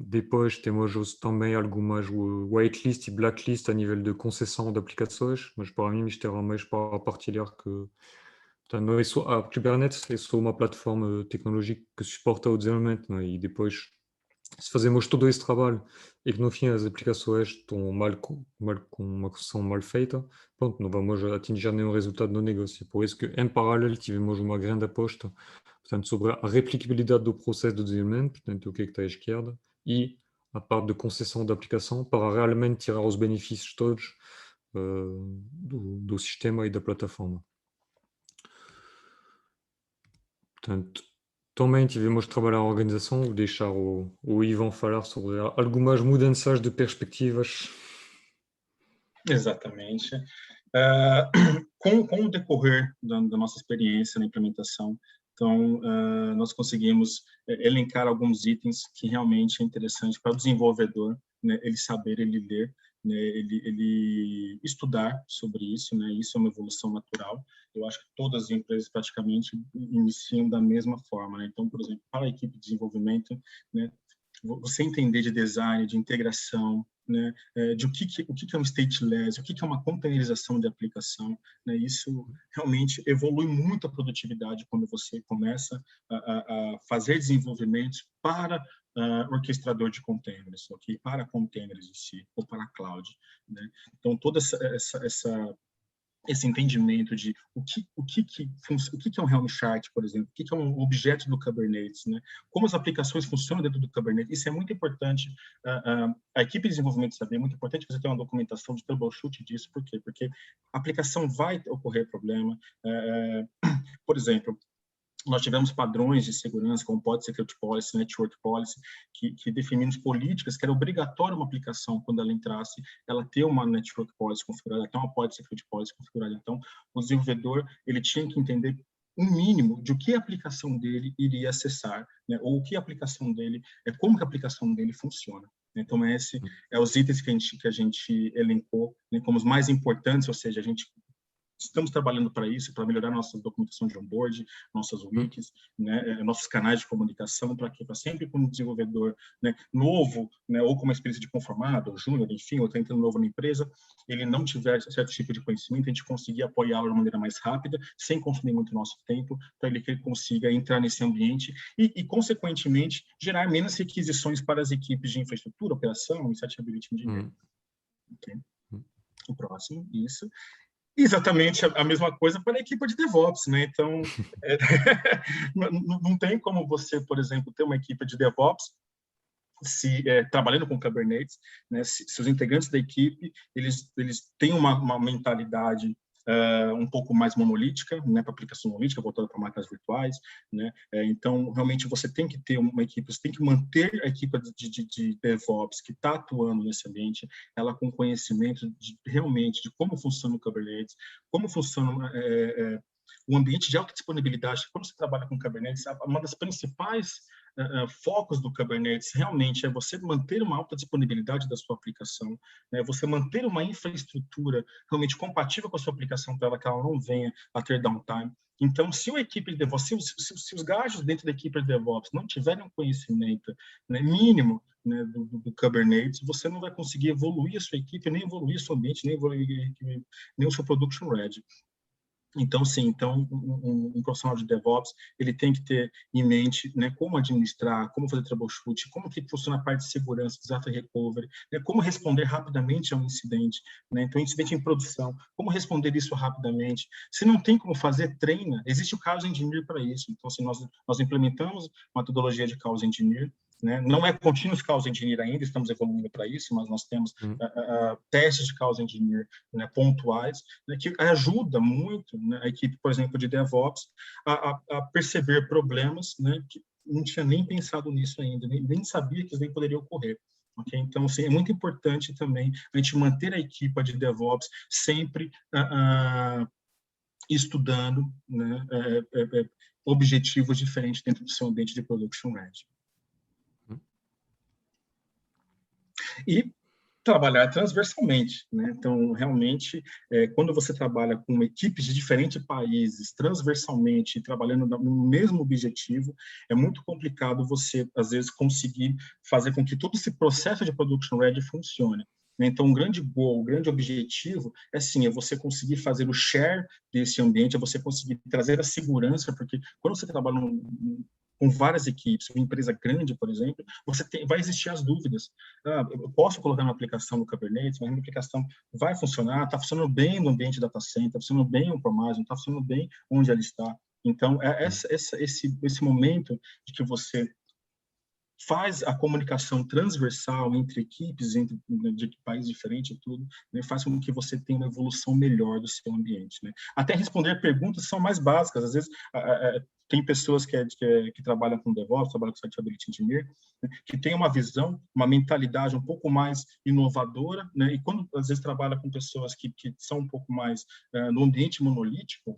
Depois temos também algumas whitelist e blacklist a nível de concessão de aplicações, mas para mim isto era mais para partilhar que portanto, não é só, a Kubernetes é só uma plataforma tecnológica que suporta o desenvolvimento, não é? E depois, se fazemos todo esse trabalho e que no fim as aplicações estão com uma construção mal feita, pronto, não vamos atingir nenhum resultado no negócio. Por isso que, em paralelo, tivemos uma grande aposta, portanto, sobre a replicabilidade do processo de desenvolvimento, portanto, o que é que está à esquerda, e a parte de concessão da aplicação para realmente tirar os benefícios todos do sistema e da plataforma. Portanto, também tivemos de trabalhar a organização, vou deixar o Ivan falar sobre algumas mudanças de perspectivas. Exatamente. Com o decorrer da nossa experiência na implementação, então, nós conseguimos elencar alguns itens que realmente é interessante para o desenvolvedor, né, ele saber, ele ler, né, ele estudar sobre isso, né, isso é uma evolução natural. Eu acho que todas as empresas praticamente iniciam da mesma forma, né? Então, por exemplo, para a equipe de desenvolvimento, né, você entender de design, de integração, né, de o que é um stateless, o que é uma containerização de aplicação, né, isso realmente evolui muito a produtividade quando você começa a fazer desenvolvimentos para orquestrador de containers, okay? Para containers em si, ou para cloud, né? Então, toda esse entendimento de o que é um Helm chart, por exemplo, o que é um objeto do Kubernetes, né? Como as aplicações funcionam dentro do Kubernetes, isso é muito importante. A equipe de desenvolvimento saber, é muito importante você ter uma documentação de troubleshoot disso. Por quê? Porque a aplicação vai ocorrer problema. Por exemplo, nós tivemos padrões de segurança, como Pod Security Policy, Network Policy, que definimos políticas que era obrigatório uma aplicação, quando ela entrasse, ela ter uma Network Policy configurada, ter uma Pod Security Policy configurada. Então, o desenvolvedor ele tinha que entender um mínimo de o que a aplicação dele iria acessar, né? Ou o que a aplicação dele, como que a aplicação dele funciona. Então, esse é os itens que a gente elencou, né, como os mais importantes, ou seja, a gente estamos trabalhando para isso, para melhorar nossa documentação de onboard, nossas wikis, né, nossos canais de comunicação, para sempre como desenvolvedor, né, novo, né, ou com uma experiência de conformado, ou júnior, enfim, ou está entrando novo na empresa, ele não tiver certo tipo de conhecimento, a gente conseguir apoiá-lo de uma maneira mais rápida, sem consumir muito nosso tempo, para que ele consiga entrar nesse ambiente e, consequentemente, gerar menos requisições para as equipes de infraestrutura, operação e site ability engineering. Okay? O próximo, isso. Exatamente a mesma coisa para a equipe de DevOps, né? Então, não tem como você, por exemplo, ter uma equipe de DevOps trabalhando com Kubernetes, né, se os integrantes da equipe eles têm uma mentalidade um pouco mais monolítica, né, para aplicação monolítica, voltada para máquinas virtuais, né? Então, realmente, você tem que ter uma equipe, você tem que manter a equipe de DevOps que está atuando nesse ambiente, ela com conhecimento realmente de como funciona o Kubernetes, como funciona o ambiente de alta disponibilidade. Quando você trabalha com Kubernetes, uma das principais focos do Kubernetes realmente é você manter uma alta disponibilidade da sua aplicação, né? Você manter uma infraestrutura realmente compatível com a sua aplicação para que ela não venha a ter downtime. Então, se a equipe de DevOps, se os gajos dentro da equipe de DevOps não tiverem um conhecimento, né, mínimo, né, do Kubernetes, você não vai conseguir evoluir a sua equipe, nem evoluir o seu ambiente, nem evoluir nem o seu production ready. Então, sim, um profissional de DevOps, ele tem que ter em mente, né, como administrar, como fazer troubleshoot, como que funciona a parte de segurança, disaster recovery, né, como responder rapidamente a um incidente, né, então, incidente em produção, como responder isso rapidamente. Se não tem como fazer, treina. Existe o Chaos Engineer para isso. Então, assim, nós implementamos metodologia de Chaos Engineer, né? Não é Continuous Chaos Engineer ainda, estamos evoluindo para isso, mas nós temos testes de Chaos Engineer, né, pontuais, né, que ajuda muito, né, a equipe, por exemplo, de DevOps a perceber problemas, né, que não tinha nem pensado nisso ainda, nem sabia que isso nem poderia ocorrer. Okay? Então, assim, é muito importante também a gente manter a equipe de DevOps sempre estudando, né, objetivos diferentes dentro do seu ambiente de production ready. E trabalhar transversalmente, né? Então, realmente, quando você trabalha com equipes de diferentes países, transversalmente, trabalhando no mesmo objetivo, é muito complicado você, às vezes, conseguir fazer com que todo esse processo de production ready funcione. Então, um grande goal, um grande objetivo é, sim, é você conseguir fazer o share desse ambiente, é você conseguir trazer a segurança, porque quando você trabalha com várias equipes, uma empresa grande, por exemplo, vai existir as dúvidas. Eu posso colocar uma aplicação no Kubernetes, mas a minha aplicação vai funcionar, está funcionando bem no ambiente data center, está funcionando bem no on-premise, está funcionando bem onde ela está. Então, esse momento de que você faz a comunicação transversal entre equipes, de países diferentes e tudo, né, faz com que você tenha uma evolução melhor do seu ambiente, né? Até responder perguntas são mais básicas. Às vezes, tem pessoas que trabalham com DevOps, trabalham com Site Ability Engineer, né, que tem uma visão, uma mentalidade um pouco mais inovadora, né? E quando, às vezes, trabalha com pessoas que são um pouco mais no ambiente monolítico,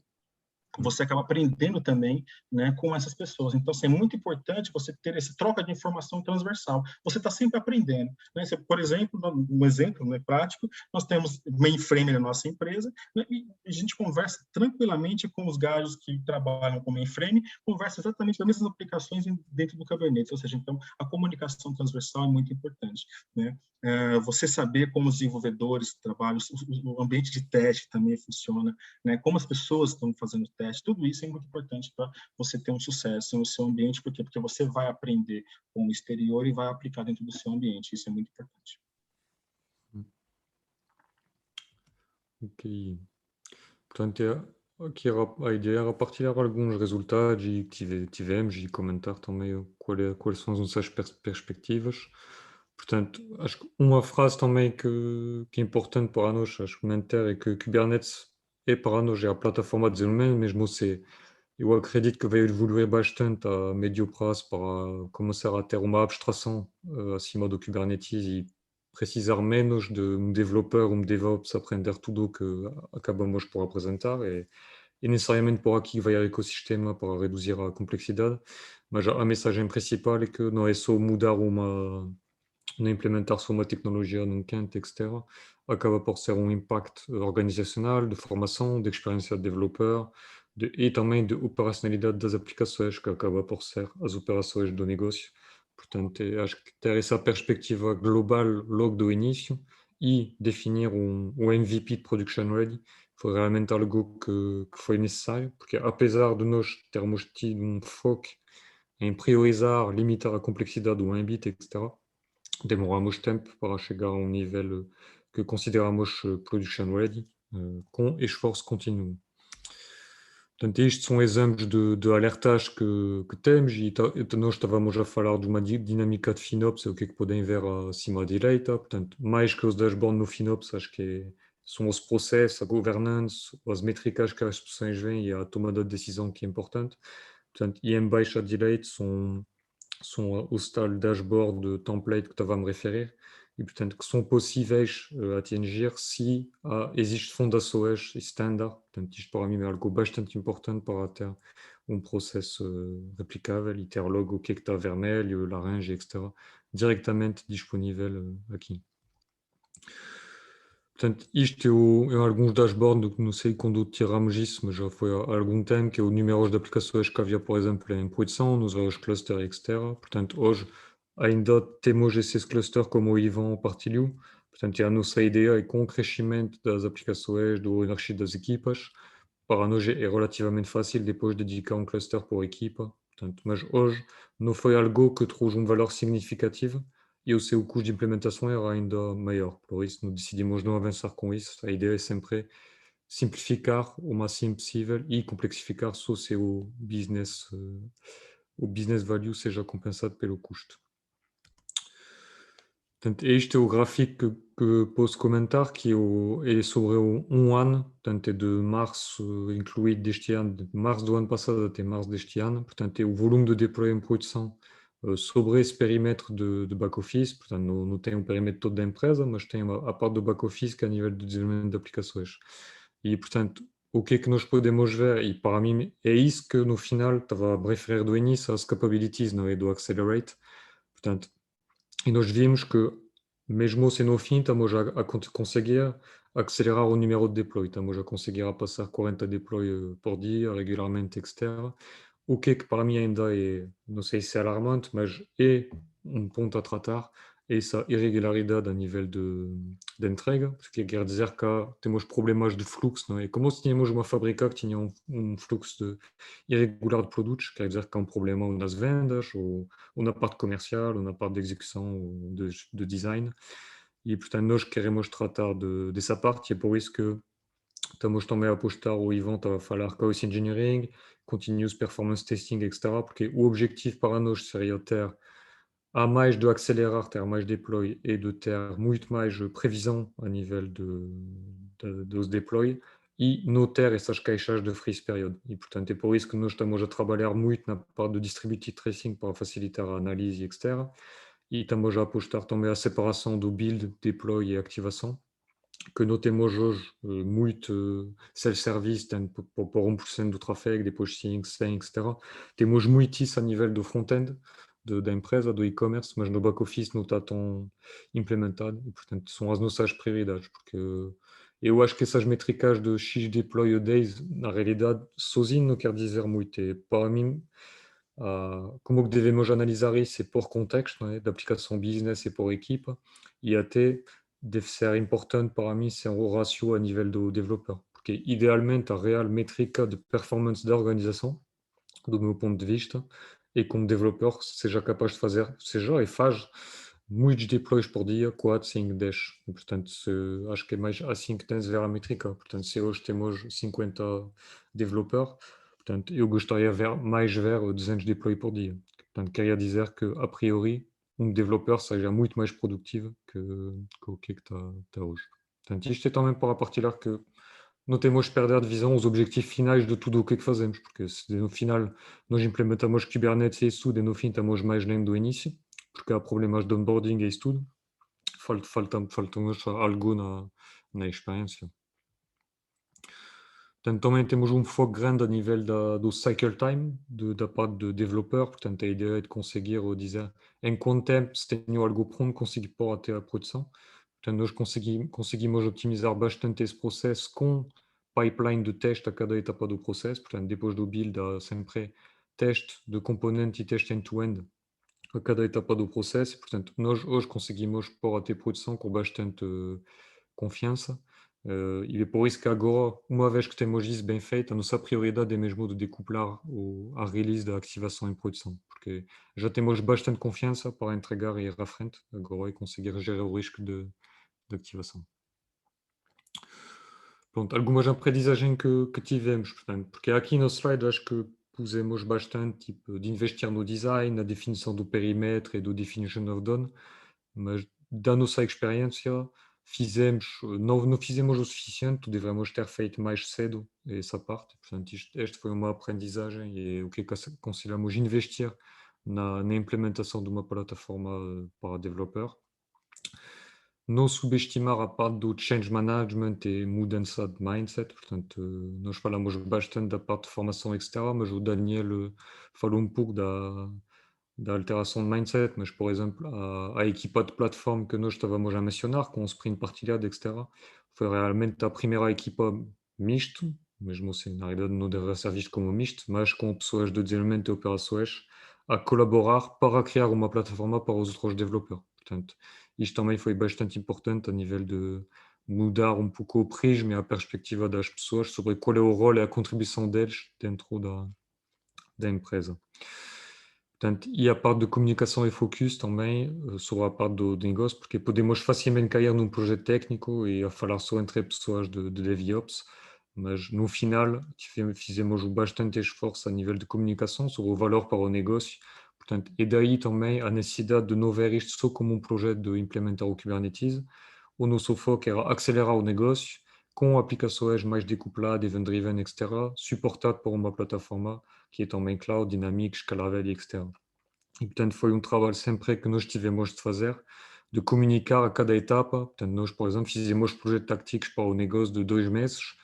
você acaba aprendendo também, né, com essas pessoas. Então, assim, é muito importante você ter essa troca de informação transversal. Você está sempre aprendendo, né? Por exemplo, um exemplo, né, prático, nós temos mainframe na nossa empresa, né, e a gente conversa tranquilamente com os gajos que trabalham com mainframe, conversa exatamente das mesmas aplicações dentro do Kubernetes. Ou seja, então, a comunicação transversal é muito importante, né? Você saber como os desenvolvedores trabalham, o ambiente de teste também funciona, né? Como as pessoas estão fazendo teste, tudo isso é muito importante para você ter um sucesso no seu ambiente. Por quê? Porque você vai aprender com o exterior e vai aplicar dentro do seu ambiente. Isso é muito importante. Ok. Portanto, aqui a ideia era partilhar alguns resultados e que tivemos e comentar também quais são as nossas perspectivas. Portanto, acho que uma frase também que é importante para nós, acho que manter, é que Kubernetes é para nós a plataforma de desenvolvimento, mesmo se eu acredito que vai evoluir bastante a médio prazo para começar a ter uma abstração acima do Kubernetes e precisar menos de développeur ou DevOps aprender tudo o que acabamos por apresentar e necessariamente por aqui vai o ecossistema para reduzir a complexidade, mas a mensagem principal é que não é só mudar não implementar só uma tecnologia num canto, etc. Acaba por ser um impacto organizacional, de formação, de experiência de développeur e também de operacionalidade das aplicações, que acaba por ser as operações do negócio. Portanto, acho que ter essa perspectiva global logo do início e definir um MVP de Production Ready foi realmente algo que foi necessário, porque apesar de nós termos tido um foco em priorizar, limitar a complexidade do ambit, etc., demoramos tempo para chegar a um nível que consideramos production ready, com esforço contínuo. Portanto, isto são exemplos de alertas que temos e nós estávamos a falar de uma dinâmica de FinOps, o que é que podem ver acima à direita. Portanto, mais que os dashboards no FinOps, acho que são os processos, a governance, as métricas que as pessoas veem e a tomada de decisão que é importante. Portanto, e em baixo à direita são os tal dashboard de template que estava a me referir e, portanto, que são possíveis a atingir se existe fundações standard. Portanto, isto para mim é algo bastante importante para ter um processo replicável e ter logo o que é que está vermelho, laranja, etc., diretamente disponível aqui. Portanto, isto é alguns dashboards, não sei quando tiramos isso, mas já foi há algum tempo, que é o número de aplicações que havia, por exemplo, em produção, nos vários clusters, etc. Portanto, hoje ainda temos esses clusters como o Ivan partilhou. Portanto, a nossa ideia é com o crescimento das aplicações, do ownership das equipas, para nós é relativamente fácil depois de dedicar um cluster por equipa. Portanto, mas hoje não foi algo que trouxe uma valor significativa e o seu custo de implementação era ainda maior. Por isso, nós decidimos não avançar com isso. A ideia é sempre simplificar o máximo possível e complexificar só se o business value seja compensado pelo custo. Portanto, este é o gráfico que posso comentar, que é sobre um ano, portanto, é de março, incluído deste ano, de março do ano passado até março deste ano. Portanto, é o volume de deploy em produção sobre esse perímetro de back-office. Portanto, não tem um perímetro todo da empresa, mas tem a parte do back-office que é a nível de desenvolvimento de aplicações. E, portanto, o que é que nós podemos ver? E para mim, é isso que no final estava a referir do início, as capabilities, não é? Do Accelerate. Portanto, e nós vimos que, mesmo se no fim, estamos a conseguir acelerar o número de deploy, estamos a conseguir passar 40 deploy por dia, regularmente, etc. O que é que para mim ainda é, não sei se é alarmante, mas é um ponto a tratar, é essa irregularidade a nível de entrega, porque quer dizer que temos problemas de fluxo, não é? Como se tínhamos uma fábrica que tinha um fluxo irregular de produtos, quer dizer que há um problema nas vendas, ou na parte comercial, ou na parte de execução, ou de design, e portanto nós queremos tratar dessa parte, e é por isso que estamos também a apostar, o Ivan estava a falar chaos engineering, continuous performance testing, etc., porque o objetivo para nós seria ter, a mais de acelerar, ter mais deploy e de ter muito mais previsão a nível dos deploy e não ter essas caixas de freeze period. E, portanto, é por isso que nós estamos a trabalhar muito na parte do distributed tracing para facilitar a análise, etc. E estamos a apostar também a separação do build, deploy e ativação, que nós temos hoje muito self-service, por 1% do tráfego, depois 5, 100, etc. Temos muito isso a nível do front-end da empresa, do e-commerce, mas no back-office não está tão implementado, e portanto são as nossas prioridades, porque eu acho que essas métricas de X deploy a days, na realidade, sozinho não quer dizer muito, e para mim, como que devemos analisar isso é por contexto, não é? Da aplicação business e por equipa, e até deve ser importante para mim ser o ratio a nível do développeur, porque idealmente a real métrica de performance da organização, do meu ponto de vista, é como développeur seja capaz de fazer, seja e faz muitos deploys por dia, 4, 5, 10. E, portanto, acho que é mais assim que tens de ver a métrica. Portanto, se hoje temos 50 développeurs, portanto, eu gostaria de mais ver 200 deploys por dia. Portanto, queria dizer que, a priori, um développeur seja muito mais produtivo que o que está hoje. Portanto, isto é também para partilhar que não temos de perder de visão os objetivos finais de tudo o que fazemos, porque se no final nós implementamos Kubernetes e isso tudo, e no fim estamos mais lento do início, porque há problemas de onboarding e isso tudo, falta-nos algo na experiência. Portanto, também temos um foco grande a nível do cycle time, da parte do developer. Portanto, a ideia é de conseguir dizer em quanto tempo, se tenho algo pronto, conseguir pôr até a produção. Portanto, nós conseguimos otimizar bastante esse processo com pipeline de teste a cada etapa do processo. Portanto, depois do build, há sempre teste de componente e teste end-to-end a cada etapa do processo. Portanto, nós hoje conseguimos pôr até a produção com bastante confiança. E é por isso que agora, uma vez que temos isso bem feito, a nossa prioridade é mesmo de decuplar a release da ativação em produção, porque já temos bastante confiança para entregar e ir à frente agora e conseguir gerar o risco de ativação. pronto, algumas aprendizagens que tivemos, portanto, porque aqui no slide acho que pusemos bastante tipo, de investir no design, na definição do perímetro e do definition of done, mas da nossa experiência não fizemos o suficiente, devemos ter feito mais cedo essa parte, portanto este foi uma aprendizagem e o que aconselhamos investir na implementação de uma plataforma para developer. Não subestimar a parte do change management e mudança de mindset, portanto, nós falamos bastante da parte de formação externa, mas o Daniel falou um pouco da alteração de mindset, mas, por exemplo, a equipa de plataforma que nós estávamos a mencionar, com o sprint partilhado, etc., foi realmente a primeira equipa mista, mesmo assim, na realidade não deve ser visto como misto, mas com pessoas de desenvolvimento e operações a colaborar para criar uma plataforma para os outros desenvolvedores. Portanto, isto também foi bastante importante a nível de mudar um pouco o prisma e a perspectiva das pessoas sobre qual é o rol e a contribuição deles dentro da empresa. Portanto, e a parte de comunicação e focus também sobre a parte do negócio, porque podemos facilmente cair num projeto técnico e a falar só entre pessoas de DevOps, mas no final fizemos bastante esforço a nível de comunicação sobre o valor para o negócio. Portanto, e daí também a necessidade de não ver isto só como um projeto de implementar o Kubernetes. O nosso foco era acelerar o negócio com aplicações mais decupladas, event-driven, etc., suportado por uma plataforma que é também cloud, dinâmico, escalável, etc. E, portanto, foi um trabalho sempre que nós tivemos de fazer, de comunicar a cada etapa. Portanto, nós, por exemplo, fizemos projetos táticos para o negócio de 2 meses,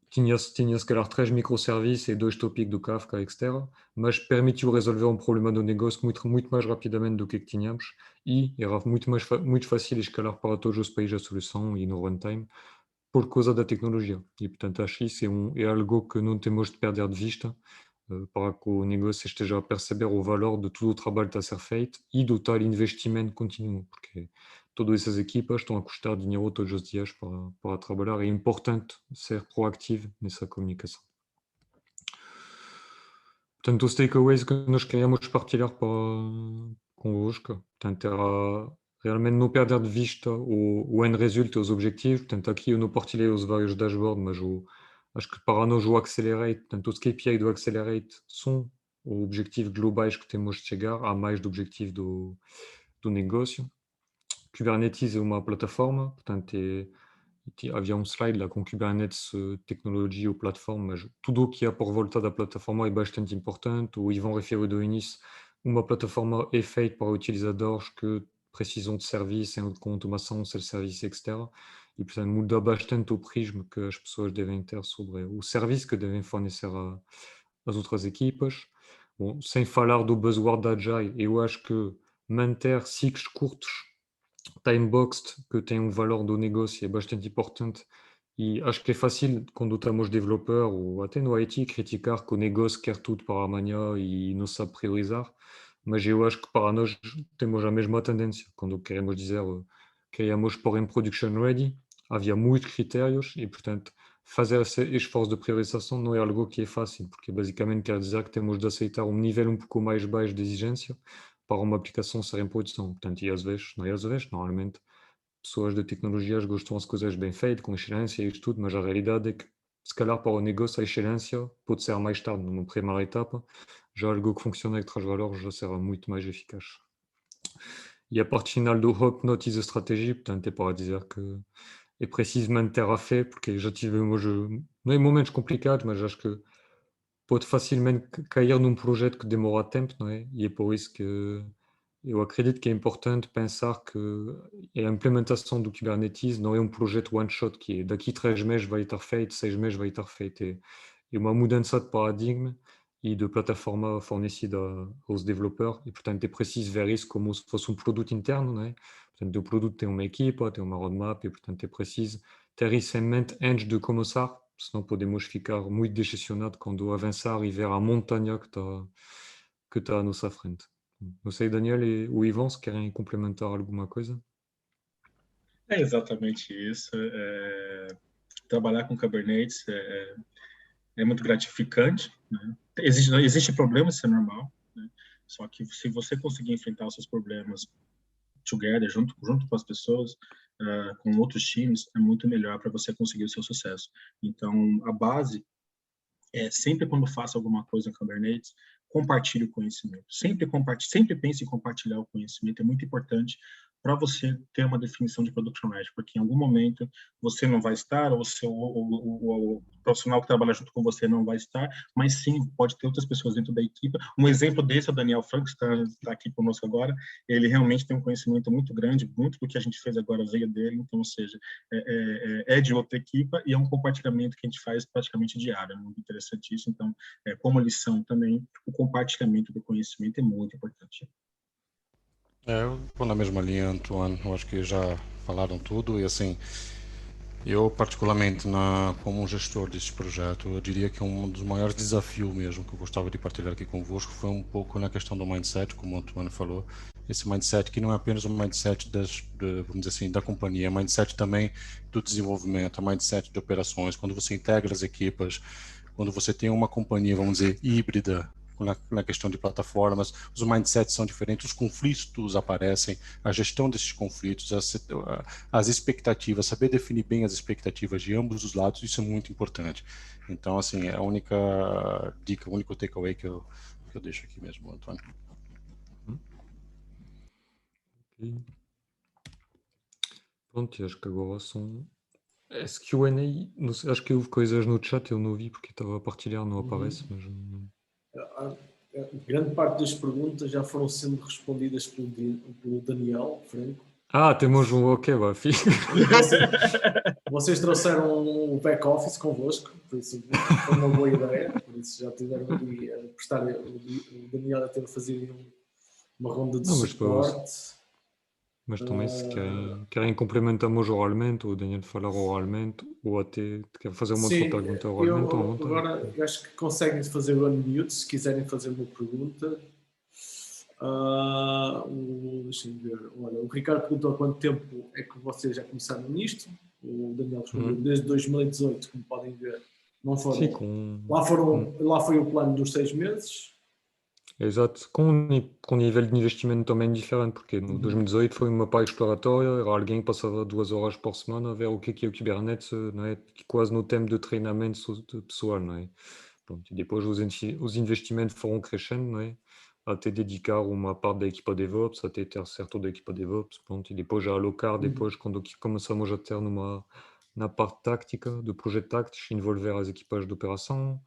tinha se calhar 3 microserviços e 2 tópicos do Kafka, etc., mas permitiu resolver um problema do negócio muito mais rapidamente do que tínhamos e era muito fácil escalar para todos os países a solução e no runtime por causa da tecnologia. E, portanto, acho que isso é algo que não temos de perder de vista para que o negócio esteja a perceber o valor de todo o trabalho que está a ser feito e do tal investimento contínuo, porque todas essas equipas estão a custar dinheiro todos os dias para trabalhar. É importante ser proativo nessa comunicação. Portanto, os takeaways que nós queríamos partilhar convosco, portanto, era realmente não perder de vista o end result e os objetivos. Portanto, aqui eu não partilhei os vários dashboards, mas acho que para nós o Accelerate, portanto, os KPI do Accelerate são os objetivos globais que temos de chegar a mais do objetivo do negócio. Kubernetes é uma plataforma, portanto, havia um slide lá com Kubernetes, tecnologia ou plataforma, mas tudo o que há por volta da plataforma é bastante importante. O Ivan referiu do início, uma plataforma é feita para utilizadores que precisam de serviços, com automação, self-service, etc. E, portanto, muda bastante o prisma que as pessoas devem ter sobre o serviço que devem fornecer às outras equipas. Bom, sem falar do buzzword da Agile, eu acho que manter ciclos curtos, time-boxed, que tem um valor do negócio é bastante importante. E acho que é fácil, quando estamos developer ou até no IT, criticar que o negócio quer tudo para amanhã e não sabe priorizar. Mas eu acho que para nós temos a mesma tendência. Quando queremos dizer queríamos pôr em production ready, havia muitos critérios e, portanto, fazer esse esforço de priorização não é algo que é fácil, porque basicamente quer dizer que temos de aceitar um nível um pouco mais baixo de exigência para uma aplicação ser em produção. Portanto, e às vezes, normalmente, pessoas de tecnologias gostam das coisas bem feitas, com excelência e isto tudo, mas a realidade é que, se calhar, para o negócio, a excelência pode ser mais tarde, numa primeira etapa, já algo que funciona e que traz valor já será muito mais eficaz. E a parte final do Hope Notice Strategy, portanto, é para dizer que é preciso manter a fé, porque já tivemos, não é momentos complicados, mas acho que pode facilmente cair num projeto que demora tempo, não é? E é por isso que eu acredito que é importante pensar que a implementação do Kubernetes não é um projeto one-shot, que é daqui 3 meses vai estar feito, 6 meses vai estar feito. É uma mudança de paradigma e de plataforma fornecida aos developers, e portanto é preciso ver isso como se fosse um produto interno, não é? Portanto, o produto tem uma equipa, tem uma roadmap, e portanto é preciso ter isso em mente antes de começar, senão podemos ficar muito decepcionados quando avançar e ver a montanha que está à nossa frente. Não sei, Daniel e o Ivan, se querem complementar alguma coisa? É exatamente isso. Trabalhar com Kubernetes é muito gratificante, né? Existe problema, isso é normal, né? Só que se você conseguir enfrentar os seus problemas together, junto com as pessoas, com outros times, é muito melhor para você conseguir o seu sucesso. Então, a base é sempre quando faça alguma coisa em Kubernetes, compartilhe o conhecimento. Sempre pense em compartilhar o conhecimento, é muito importante para você ter uma definição de production ready, porque em algum momento você não vai estar, ou o profissional que trabalha junto com você não vai estar, mas sim, pode ter outras pessoas dentro da equipe. Um exemplo desse é o Daniel Franco, que está aqui conosco agora. Ele realmente tem um conhecimento muito grande, muito do que a gente fez agora veio dele, então, ou seja, é de outra equipa e é um compartilhamento que a gente faz praticamente diário, é muito interessante isso. Então, como lição também, o compartilhamento do conhecimento é muito importante. Eu vou na mesma linha, Antoine. Eu acho que já falaram tudo e assim, eu particularmente como gestor deste projeto, eu diria que um dos maiores desafios mesmo que eu gostava de partilhar aqui convosco foi um pouco na questão do mindset, como o Antoine falou. Esse mindset que não é apenas um mindset vamos dizer assim, da companhia, é um mindset também do desenvolvimento, é um mindset de operações. Quando você integra as equipas, quando você tem uma companhia, vamos dizer, híbrida, na questão de plataformas, os mindsets são diferentes, os conflitos aparecem, a gestão desses conflitos, as expectativas, saber definir bem as expectativas de ambos os lados, isso é muito importante. Então, assim, é a única dica, o único takeaway que eu deixo aqui mesmo, Antônio. Ok. Pronto, e acho que agora são... Esse Q&A, não sei, acho que houve coisas no chat, eu não vi porque estava a partilhar, não aparece, mas... Grande parte das perguntas já foram sendo respondidas pelo Daniel Franco. temos um ok, vá, fixe. Vocês trouxeram o back-office convosco, por isso foi uma boa ideia, por isso já tiveram aqui a prestar, o Daniel até fazer uma ronda de suporte. Mas também se querem complementarmos oralmente, ou o Daniel falar oralmente, ou até quer fazer uma outra pergunta oralmente, à vontade. Agora eu acho que conseguem fazer o unmute se quiserem fazer uma pergunta. Deixa-me ver. Olha, o Ricardo perguntou há quanto tempo é que vocês já começaram nisto. O Daniel respondeu desde 2018, como podem ver. Não foram. Sim, lá foi o plano dos 6 meses. Exato, com nível de investimento também diferente, porque no 2018 foi uma parte exploratória, era alguém que passava 2 horas por semana a ver o que é o Kubernetes, não é? Quase no tempo de treinamento de pessoal, não é? Pronto, e depois os investimentos foram crescendo, não é? Até dedicar uma parte da equipa DevOps, até ter certo da equipa DevOps, pronto, e depois já alocar, depois quando começamos a ter na parte tática, do projeto tático, envolver as equipas de operação,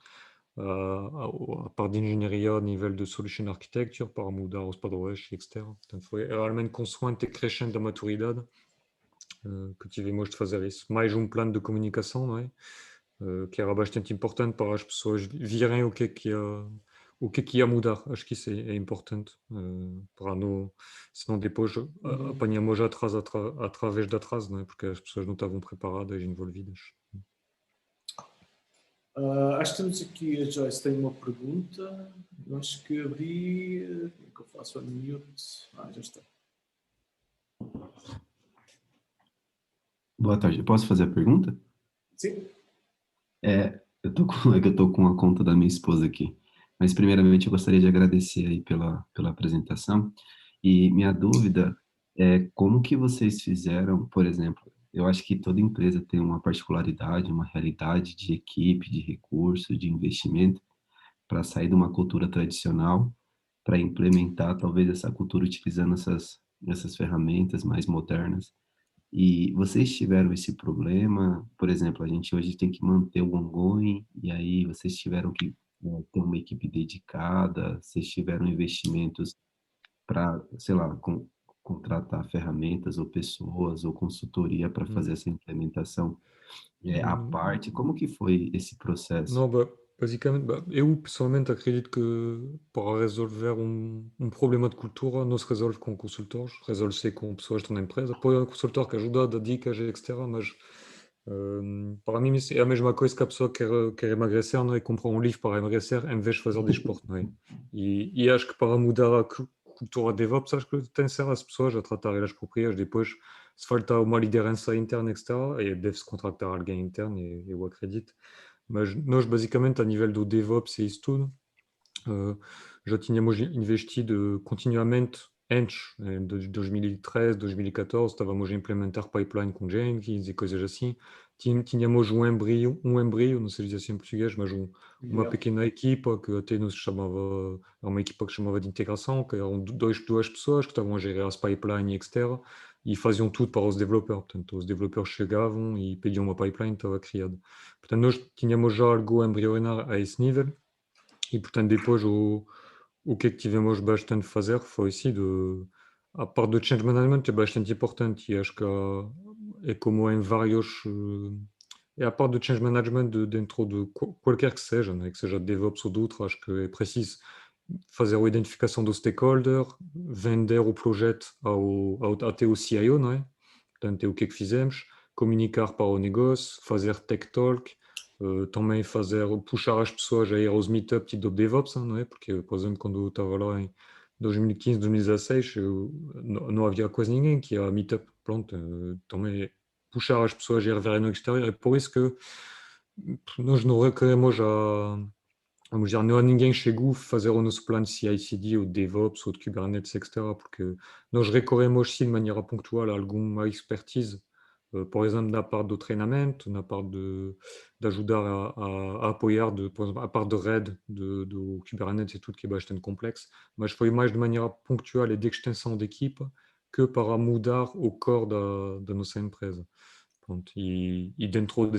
a parte de engenharia a nível de solution architecture para mudar os padrões, etc. Portanto, foi realmente consoante e crescendo a maturidade que tivemos de fazer isso. Mais um plano de comunicação, não é? Que era bastante importante para as pessoas virem o que é que ia mudar. Acho que isso é importante para não, senão depois apanhamos atraso através de atraso, não é? Porque as pessoas não estavam preparadas e envolvidas. Acho que temos aqui, a Joyce tem uma pergunta. Eu acho que abri. Como é que eu faço unmute? Já está. Boa tarde, eu posso fazer a pergunta? Sim. Eu tô com a conta da minha esposa aqui. Mas primeiramente eu gostaria de agradecer aí pela apresentação. E minha dúvida é como que vocês fizeram, por exemplo, eu acho que toda empresa tem uma particularidade, uma realidade de equipe, de recurso, de investimento, para sair de uma cultura tradicional, para implementar talvez essa cultura utilizando essas ferramentas mais modernas. E vocês tiveram esse problema? Por exemplo, a gente hoje tem que manter o ongoing, e aí vocês tiveram que ter uma equipe dedicada, vocês tiveram investimentos para, sei lá, contratar ferramentas ou pessoas ou consultoria para fazer essa implementação à parte. Como que foi esse processo? Não, basicamente, eu pessoalmente acredito que para resolver um problema de cultura não se resolve com consultores, resolve-se com pessoas que estão na empresa. Pode um consultor que ajuda, dá dicas, etc. Mas para mim é a mesma coisa que a pessoa quer emagrecer, não é? Comprar um livro para emagrecer em vez de fazer desporto, não é? E acho que para mudar a cultura DevOps, acho que tem que ser as pessoas a tratar elas próprias. Depois, se falta uma liderança interna, etc., e deve-se contratar alguém interno, eu acredito. Mas nós, basicamente, a nível do DevOps e isso tudo, já tínhamos investido continuamente antes, em 2013, 2014, estávamos a implementar pipeline com Jenkins e coisas assim. Tínhamos um embryo, não sei dizer assim em português, mas uma pequena equipa que até nos chamava, era uma equipa que se chamava de integração, que eram duas pessoas que estavam a gerir as pipeline, etc. E faziam tudo para os developers. Portanto, os developers chegavam e pediam uma pipeline, estava criada. Portanto, nós tínhamos já algo embrionário a esse nível. E, portanto, depois o que é que tivemos bastante a fazer foi assim, a parte do change management é bastante importante e acho que é como em vários... é a parte do change management dentro de qualquer que seja, né? Que seja de DevOps ou de outro, acho que é preciso fazer a identificação do stakeholder, vender o projeto até o CIO, não é? Portanto, é o que é que fizemos, comunicar para o negócio, fazer tech talk, também puxar as pessoas a ir aos meetups e do DevOps, não é? Porque, por exemplo, quando eu estava lá em 2015, 2016, não havia quase ninguém que ia a meetup. Pronto, também puxar as pessoas a ir ver no exterior. É por isso que nós não requeremos vamos dizer, não há ninguém chegou a fazer o nosso plano de CI/CD ou de DevOps ou de Kubernetes, etc., porque nós recorremos sim de maneira pontual a alguma expertise, por exemplo, na parte do treinamento, na parte de ajudar a apoiar, por exemplo, a parte de rede do Kubernetes e tudo que é bastante complexo, mas foi mais de maneira pontual e de extensão da equipa que para mudar o core da nossa empresa. Pronto, e dentro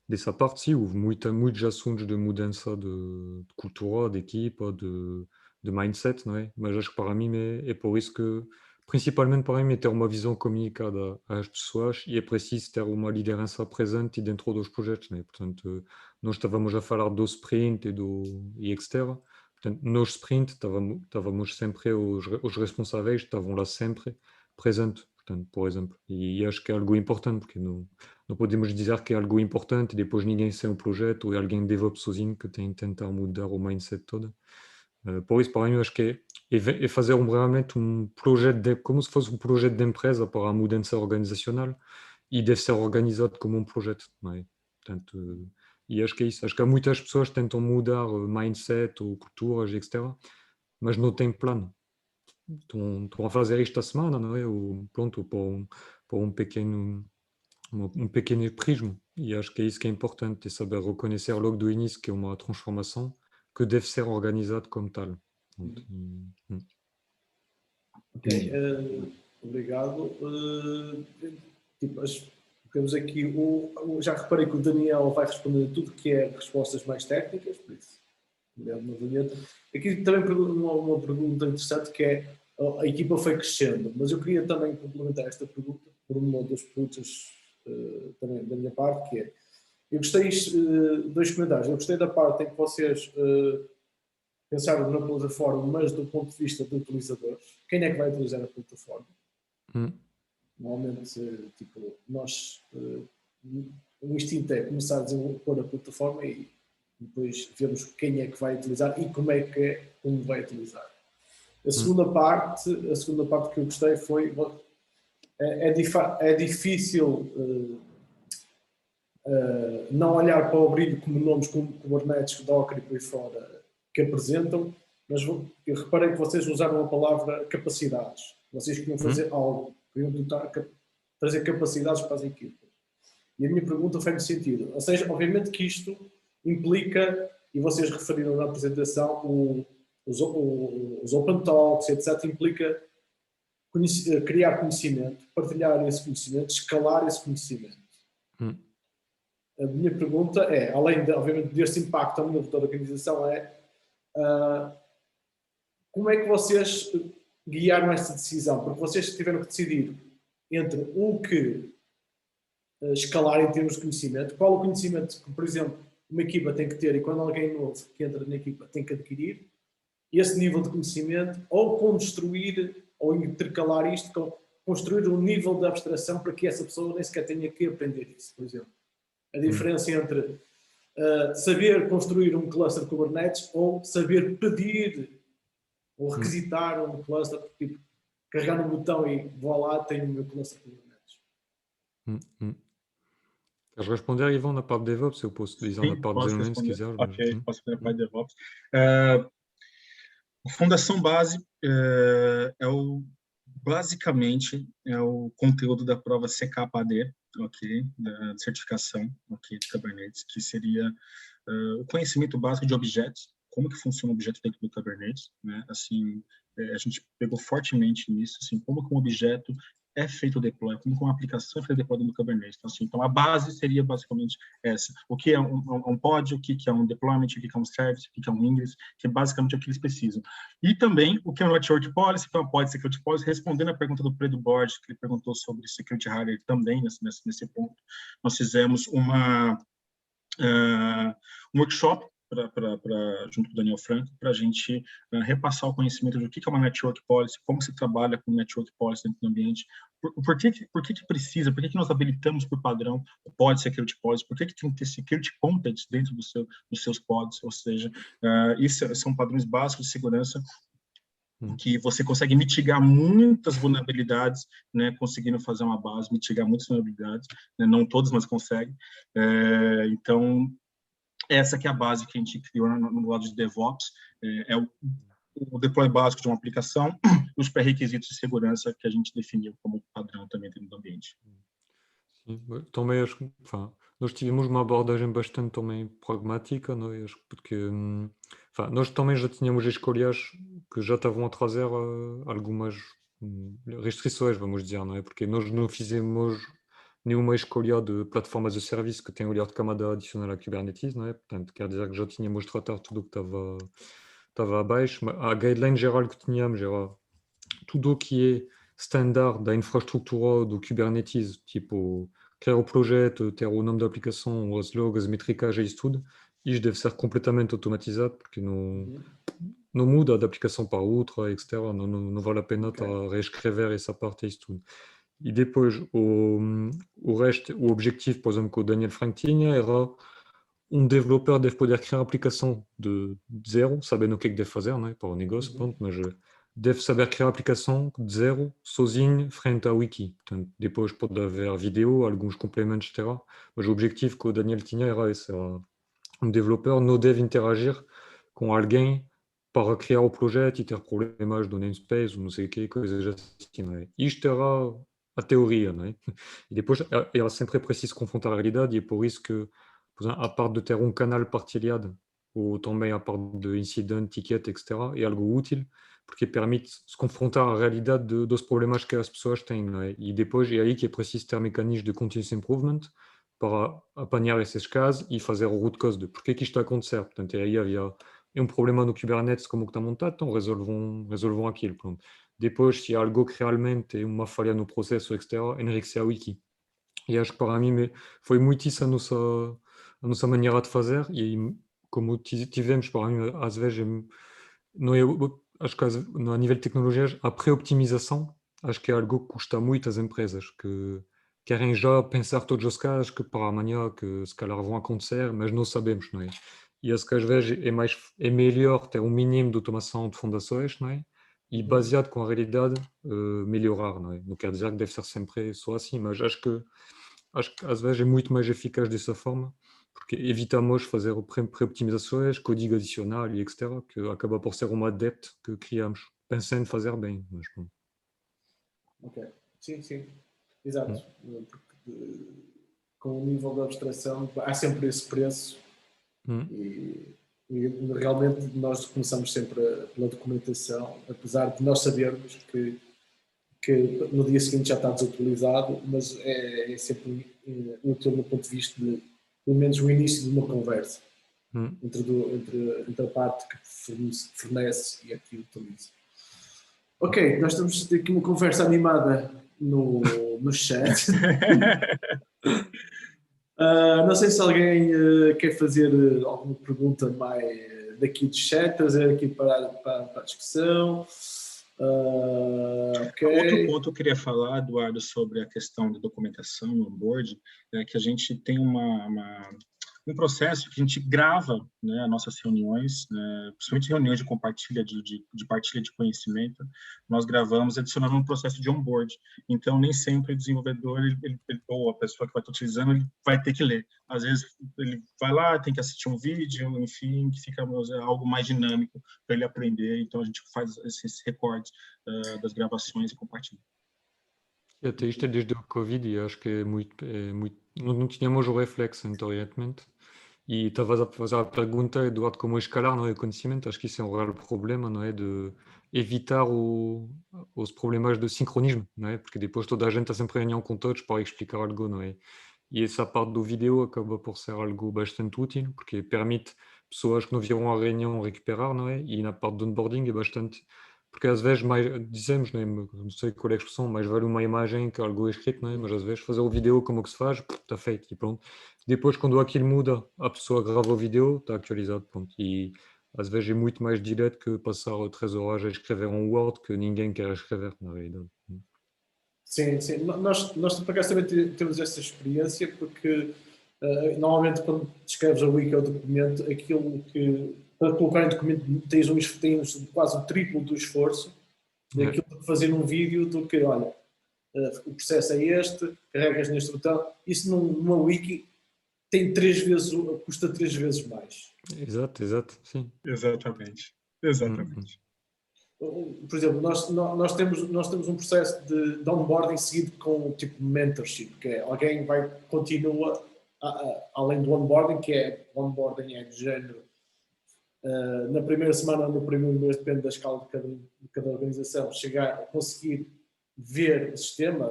dessa parte, sim, houve muitos assuntos de mudança de cultura, de equipa, de mindset, não é? Mas acho que para mim é por isso que, principalmente para mim, é ter uma visão comunicada às pessoas e é preciso ter uma liderança presente dentro dos projetos, não é? Portanto, nós estávamos a falar do sprint e etc. Portanto, nos sprint estávamos sempre, os responsáveis estavam lá sempre presentes, portanto, por exemplo. E acho que é algo importante, porque não podemos dizer que é algo importante e depois ninguém sai um projeto ou é alguém de DevOps sozinho que tem que tentar mudar o mindset todo. Por isso, para mim, acho que é fazer realmente um projeto, como se fosse um projeto de empresa para a mudança organizacional e deve ser organizado como um projeto, não é? Portanto, e acho que é isso. Acho que há muitas pessoas que tentam mudar mindset ou culturas, etc., mas não têm plano. Estão a fazer isto a semana, não é? Ou, pronto, para um pequeno prisma. E acho que é isso que é importante, é saber reconhecer logo do início que é uma transformação que deve ser organizada como tal. Pronto. Ok, obrigado. Tipo, temos aqui já reparei que o Daniel vai responder tudo que é respostas mais técnicas, por isso, aqui também uma pergunta interessante que é a equipa foi crescendo, mas eu queria também complementar esta pergunta por uma das perguntas também da minha parte, que é, eu gostei, dois comentários, eu gostei da parte em que vocês pensaram na plataforma, mas do ponto de vista de utilizadores, quem é que vai utilizar a plataforma? Normalmente, tipo, nós, o instinto é começar a desenvolver a plataforma e depois vemos quem é que vai utilizar e como vai utilizar. A segunda parte que eu gostei foi é difícil não olhar para o brilho como nomes como Kubernetes, Docker e por aí fora que apresentam, mas eu reparei que vocês usaram a palavra capacidades. Vocês queriam fazer algo, queriam trazer capacidades para as equipas. E a minha pergunta foi no sentido, ou seja, obviamente que isto implica, e vocês referiram na apresentação, os open talks, etc., implica criar conhecimento, partilhar esse conhecimento, escalar esse conhecimento. A minha pergunta é, além de, obviamente, deste impacto ao nível da organização, como é que vocês guiaram esta decisão? Porque vocês tiveram que decidir entre o que escalar em termos de conhecimento, qual o conhecimento que, por exemplo, uma equipa tem que ter e quando alguém novo que entra na equipa tem que adquirir, esse nível de conhecimento, ou construir, ou intercalar isto, com construir um nível de abstração para que essa pessoa nem sequer tenha que aprender isso, por exemplo. A diferença entre saber construir um cluster de Kubernetes ou saber pedir ou requisitar um cluster, tipo, carregar no botão e vou lá, tenho o meu cluster de Kubernetes. Queres responder, Ivan, na parte de DevOps? Eu posso dizer na parte de desenvolvimento, se quiser. Ok, posso responder na parte de DevOps. A fundação base basicamente é o conteúdo da prova CKAD, ok, da certificação, ok, de Kubernetes, que seria o conhecimento básico de objetos, como que funciona o objeto dentro do Kubernetes, né? Assim, a gente pegou fortemente nisso, assim, como que um objeto é feito o deploy, como que uma aplicação é feita o deploy no Kubernetes. Então, assim, então, a base seria basicamente essa. O que é um pod, o que é um deployment, o que é um service, o que é um ingress, que é basicamente o que eles precisam. E também o que é um network policy, que é uma pod security policy, respondendo a pergunta do Pedro Borges, que ele perguntou sobre security hardware também nesse ponto. Nós fizemos um workshop junto com o Daniel Franco, para a gente repassar o conhecimento do que é uma network policy, como se trabalha com network policy dentro do ambiente, por que precisa, por que nós habilitamos por padrão o pod security policy, por que tem que ter security content dentro dos seus pods, ou seja, isso são padrões básicos de segurança que você consegue mitigar muitas vulnerabilidades, né, conseguindo fazer uma base, mitigar muitas vulnerabilidades, né, não todas, mas consegue. Então, essa que é a base que a gente criou no lado de DevOps, é o deploy básico de uma aplicação e os pré-requisitos de segurança que a gente definiu como padrão também dentro do ambiente. Sim, também acho que, nós tivemos uma abordagem bastante também pragmática, não é? Acho que porque, nós também já tínhamos escolhas que já estavam a trazer algumas restrições, vamos dizer, não é? Porque nós não fizemos nenhuma escolha de plataformas de serviço que tenham olhar de camada adicional a Kubernetes, não é? Portanto, quer dizer que já tínhamos tratado tudo o que estava abaixo, mas a guideline geral que tínhamos era tudo o que é standard da infraestrutura do Kubernetes, tipo criar o projeto, ter o nome da aplicação, as logs, as métricas, isso tudo, isto deve ser completamente automatizado, porque não muda de aplicação para outra, etc. Não vale a pena estar a reescrever essa parte e isso tudo. E depois, o resto, o objetivo, por exemplo, que o Daniel Frank tinha era developer deve poder criar a aplicação de zero, sabendo o que é que deve fazer, não é? Para o negócio, pronto, mas deve saber criar a aplicação de zero, sozinho, frente à wiki. Portanto, depois pode haver vídeo, alguns complementos, etc. Mas o objetivo que o Daniel tinha era esse. Era developer não deve interagir com alguém para criar o projeto e ter problemas do namespace ou não sei o que, coisas assim, não é? Isto era a teoria, não é? E depois era sempre preciso confrontar a realidade e é por isso que, por exemplo, a parte de ter canal partilhado ou também a parte de incident, ticket, etc., é algo útil porque permite se confrontar à realidade dos problemas que as pessoas têm, não é? E depois é aí que é preciso ter mecanismos de continuous improvement para apanhar esses casos e fazer o root cause de porque é que isto está a acontecer. Portanto, aí havia problema no Kubernetes como que está montado, então resolvam aquilo. Pronto. Depois, se há algo que realmente é uma falha no processo, etc., enriquecer a wiki. E acho que para mim foi muito isso a nossa maneira de fazer e como tivemos, para mim, às vezes, não é, acho que a nível de tecnologias, a pré-optimização, acho que é algo que custa muito às empresas, que querem já pensar todos os casos que para amanhã, que se calhar vão acontecer, mas não sabemos, não é? E acho que às vezes é melhor ter um mínimo de automação de fundações, não é? E baseado com a realidade, melhorar, não é? Não quer dizer que deve ser sempre só assim, mas acho que às vezes é muito mais eficaz dessa forma, porque evitamos fazer pré-optimizações, código adicional e etc., que acaba por ser uma dette que criamos, pensando em fazer bem. Mas, bom. Ok, sim, exato. Porque, com o nível de abstração há sempre esse preço e realmente nós começamos sempre pela documentação, apesar de nós sabermos que no dia seguinte já está desatualizado, mas é sempre útil no ponto de vista de, pelo menos, o início de uma conversa entre a parte que fornece e a que utiliza. Ok, nós estamos a ter aqui uma conversa animada no chat. Não sei se alguém quer fazer alguma pergunta mais daqui do chat, trazer aqui para a discussão. Okay. Outro ponto que eu queria falar, Eduardo, sobre a questão de documentação no onboard, é que a gente tem uma um processo que a gente grava, né, as nossas reuniões, né, principalmente reuniões de compartilha, de partilha de conhecimento, nós gravamos adicionando um processo de onboard. Então, nem sempre o desenvolvedor ou a pessoa que vai estar utilizando ele vai ter que ler. Às vezes, ele vai lá, tem que assistir um vídeo, enfim, que fica algo mais dinâmico para ele aprender. Então, a gente faz esses recortes das gravações e compartilha. E até isto é desde o Covid e acho que não tínhamos o reflexo anteriormente. E estavas a fazer a pergunta, Eduardo, como escalar, não é, o conhecimento. Acho que isso é um real problema, não é, de evitar os problemas de sincronismo, não é? Porque depois toda a gente está sempre em reunião com todos para explicar algo, não é? E essa parte do vídeo acaba por ser algo bastante útil, porque permite pessoas que não viram a reunião recuperar, não é? E na parte do onboarding é bastante... Porque às vezes, mais, dizemos, não sei qual é a expressão, mais vale uma imagem que algo escrito, não é? Mas às vezes fazer o vídeo como que se faz, está feito e pronto. Depois, quando aquilo muda, a pessoa grava o vídeo, está atualizado, pronto. E às vezes é muito mais direto que passar 3 horas a escrever um Word que ninguém quer escrever, na realidade. Sim, sim. Nós por acaso também temos essa experiência porque normalmente quando escreves a wiki ou documento, aquilo que para colocar em documento tens quase o triplo do esforço daquilo que fazer num vídeo do que, olha, o processo é este, carregas neste botão. Isso numa wiki tem 3 vezes, custa 3 vezes mais. Exato, sim. Exatamente. Por exemplo, nós temos um processo de onboarding seguido com tipo mentorship, que é alguém continua além do onboarding, que é onboarding é de género na primeira semana, no primeiro mês, depende da escala de cada organização, chegar a conseguir ver o sistema,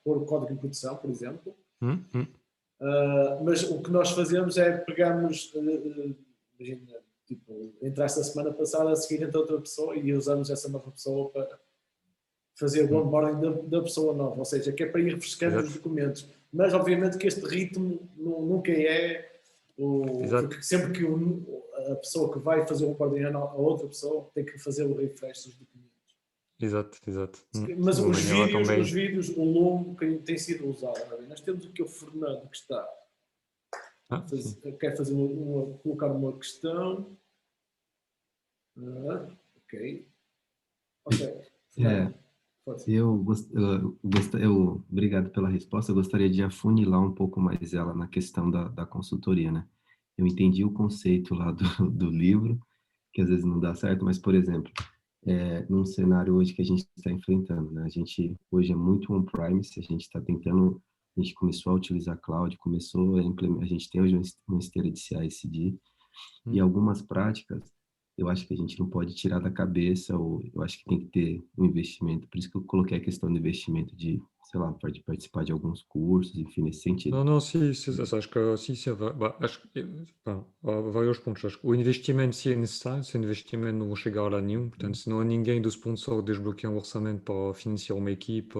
pôr o código em produção, por exemplo. Mas o que nós fazemos é pegamos, imagina, tipo, entre esta semana passada, a seguir entre outra pessoa e usamos essa nova pessoa para fazer o onboarding da pessoa nova, ou seja, que é para ir refrescando os documentos. Mas, obviamente, que este ritmo nunca é porque sempre que a pessoa que vai fazer o onboarding a outra pessoa tem que fazer o refresh dos documentos. Exato. Mas os vídeos, o longo que tem sido usado. Nós temos aqui o Fernando que está quer colocar uma questão. Ok. Obrigado pela resposta. Eu gostaria de afunilar um pouco mais ela na questão da consultoria, né? Eu entendi o conceito lá do livro, que às vezes não dá certo, mas, por exemplo, num cenário hoje que a gente está enfrentando, né? A gente hoje é muito on-premise, a gente começou a utilizar cloud, a gente tem hoje uma esteira de CI/CD e algumas práticas eu acho que a gente não pode tirar da cabeça, ou eu acho que tem que ter um investimento. Por isso que eu coloquei a questão do investimento de, sei lá, pode participar de alguns cursos, enfim, nesse sentido. Não, sim, acho que sim, acho que há vários pontos. Acho que o investimento, se é necessário, se o investimento não chegar lá nenhum, portanto, se não há ninguém do sponsor desbloquear um orçamento para financiar uma equipa,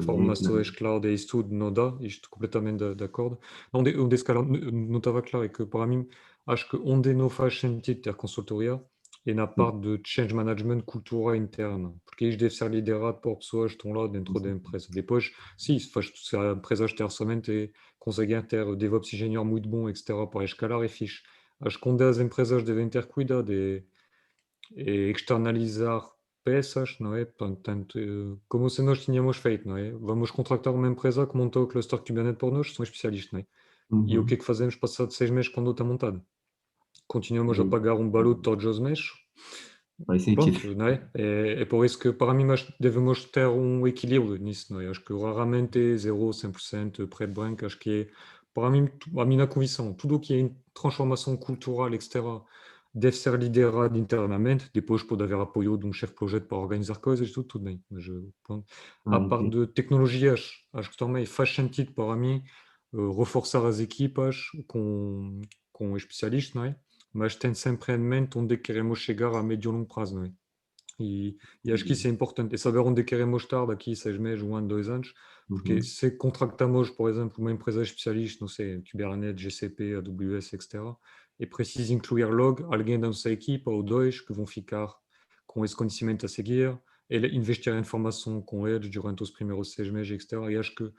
formações, cloud e isso tudo, não dá, estou completamente de acordo. Onde não estava claro é que, para mim, acho que onde não faz sentido ter consultoria é na parte de change management cultura interna, porque isto deve ser liderado por pessoas que estão lá dentro da empresa. Depois, sim, se a empresa tem orçamento e conseguem ter DevOps engenheiro muito bom, etc., para escalar, é fixe. Acho que onde as empresas devem ter cuidado é externalizar peças, não é? Portanto, como se nós tínhamos feito, não é? Vamos contratar uma empresa que montou o cluster Kubernetes por nós, são especialistas, não é? E o que é que fazemos passado 6 meses quando está montado? Continuamos a pagar um valor todos os meses. Faz sentido. Pronto, não é? É por isso que, para mim, devemos ter um equilíbrio nisso, não é? Acho que raramente é 0, 100% preto e branco. Acho que é, para mim, a minha convicção, tudo o que é transformação cultural, etc., deve ser liderado internamente. Depois pode haver apoio de um chefe de projeto para organizar coisas, tudo bem. Mas, pronto. A parte de tecnologias, acho que também faz sentido para mim reforçar as equipas com especialistas, não é? Mas tem sempre em mente onde queremos chegar a médio e longo prazo, não é? E acho que isso é importante, é saber onde queremos estar daqui 6 meses, 1 ano, 2 anos, porque se contratamos, por exemplo, uma empresa especialista, não sei, Kubernetes, GCP, AWS, etc., é preciso incluir logo alguém da nossa equipa ou 2 que vão ficar com esse conhecimento a seguir, e investir em formação com eles durante os primeiros 6 meses, etc. E acho que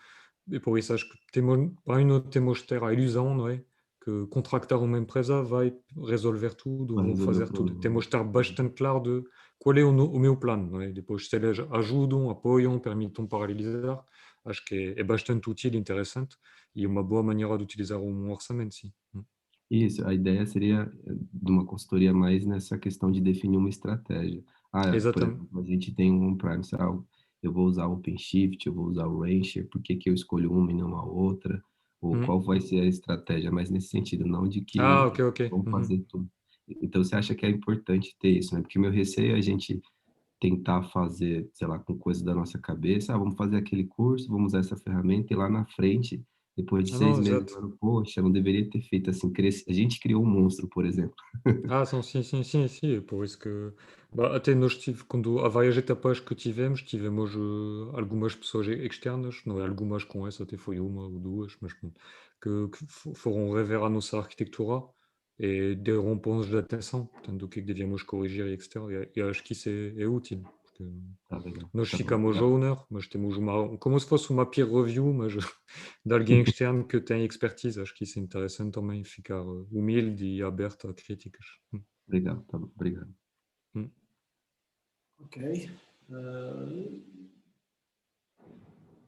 e por isso acho que temos de ter a ilusão, não é? Que contractar uma empresa vai resolver tudo, Vai ou resolver o fazer tudo. problema. Temos de estar bastante claro de qual é o meu plano, não é? Depois, se eles ajudam, apoiam, permitem paralelizar, acho que é bastante útil, interessante, e uma boa maneira de utilizar um orçamento, sim. Isso, a ideia seria de uma consultoria mais nessa questão de definir uma estratégia. Ah, por Exatamente. exemplo, a gente tem um on-premise, eu vou usar o OpenShift, eu vou usar o Rancher, por que que eu escolho uma e não a outra? Ou Uhum. qual vai ser a estratégia? Mas nesse sentido, não de que Ah, ok. vamos Uhum. fazer tudo. Então, você acha que é importante ter isso, né? Porque meu receio é a gente tentar fazer, sei lá, com coisas da nossa cabeça, vamos fazer aquele curso, vamos usar essa ferramenta e lá na frente, depois de Ah, 6 não, meses, exato. poxa, eu não deveria ter feito assim, a gente criou um monstro, por exemplo. Ah, sim, sim, sim, sim, sim, é por isso que até nós quando há várias etapas que tivemos algumas pessoas externas, não é algumas com essa, até foi uma ou duas, mas pronto, que foram rever a nossa arquitetura e deram pontos de atenção, portanto, do que devíamos corrigir, etc. E acho que isso é útil, porque Tá legal. nós Tá bom, ficamos obrigado. owner, mas temos como se fosse uma peer review, mas de alguém externo que tem expertise. Acho que isso é interessante também, ficar humilde e aberto a críticas. Legal, tá bom, obrigado. Hum. Ok.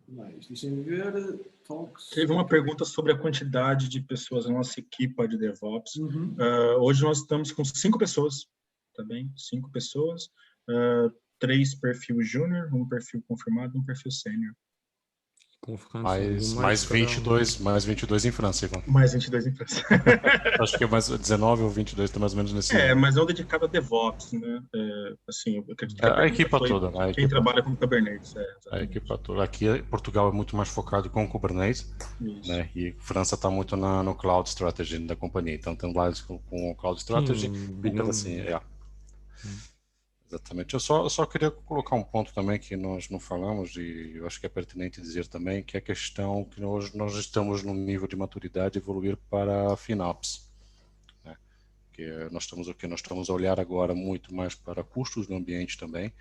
Mais, deixem-me ver. Talks. Teve uma pergunta sobre a quantidade de pessoas na nossa equipa de DevOps. Uhum. Hoje nós estamos com 5 pessoas, tá bem? 5 pessoas, 3 perfil júnior, um perfil confirmado, um perfil sênior. Com França, algo mais, Mais se calhar. 22 em França, Ivan. Mais 22 em França. Acho que é mais 19 ou 22, tá mais ou menos nesse número. Mas não dedicado a DevOps, né? Assim, eu acredito que A equipa foi toda, né? quem trabalha com Kubernetes. A Exatamente. equipa toda. Aqui, Portugal é muito mais focado com Kubernetes, Isso. né? E França está muito no Cloud Strategy da companhia. Então, tem lá com o Cloud Strategy, Sim, um pedacinho, binômio. Exatamente. Eu só queria colocar um ponto também que nós não falamos e eu acho que é pertinente dizer também, que é a questão que nós estamos num nível de maturidade evoluir para a FinOps. Né? Que nós estamos o que nós estamos a olhar agora muito mais para custos do ambiente também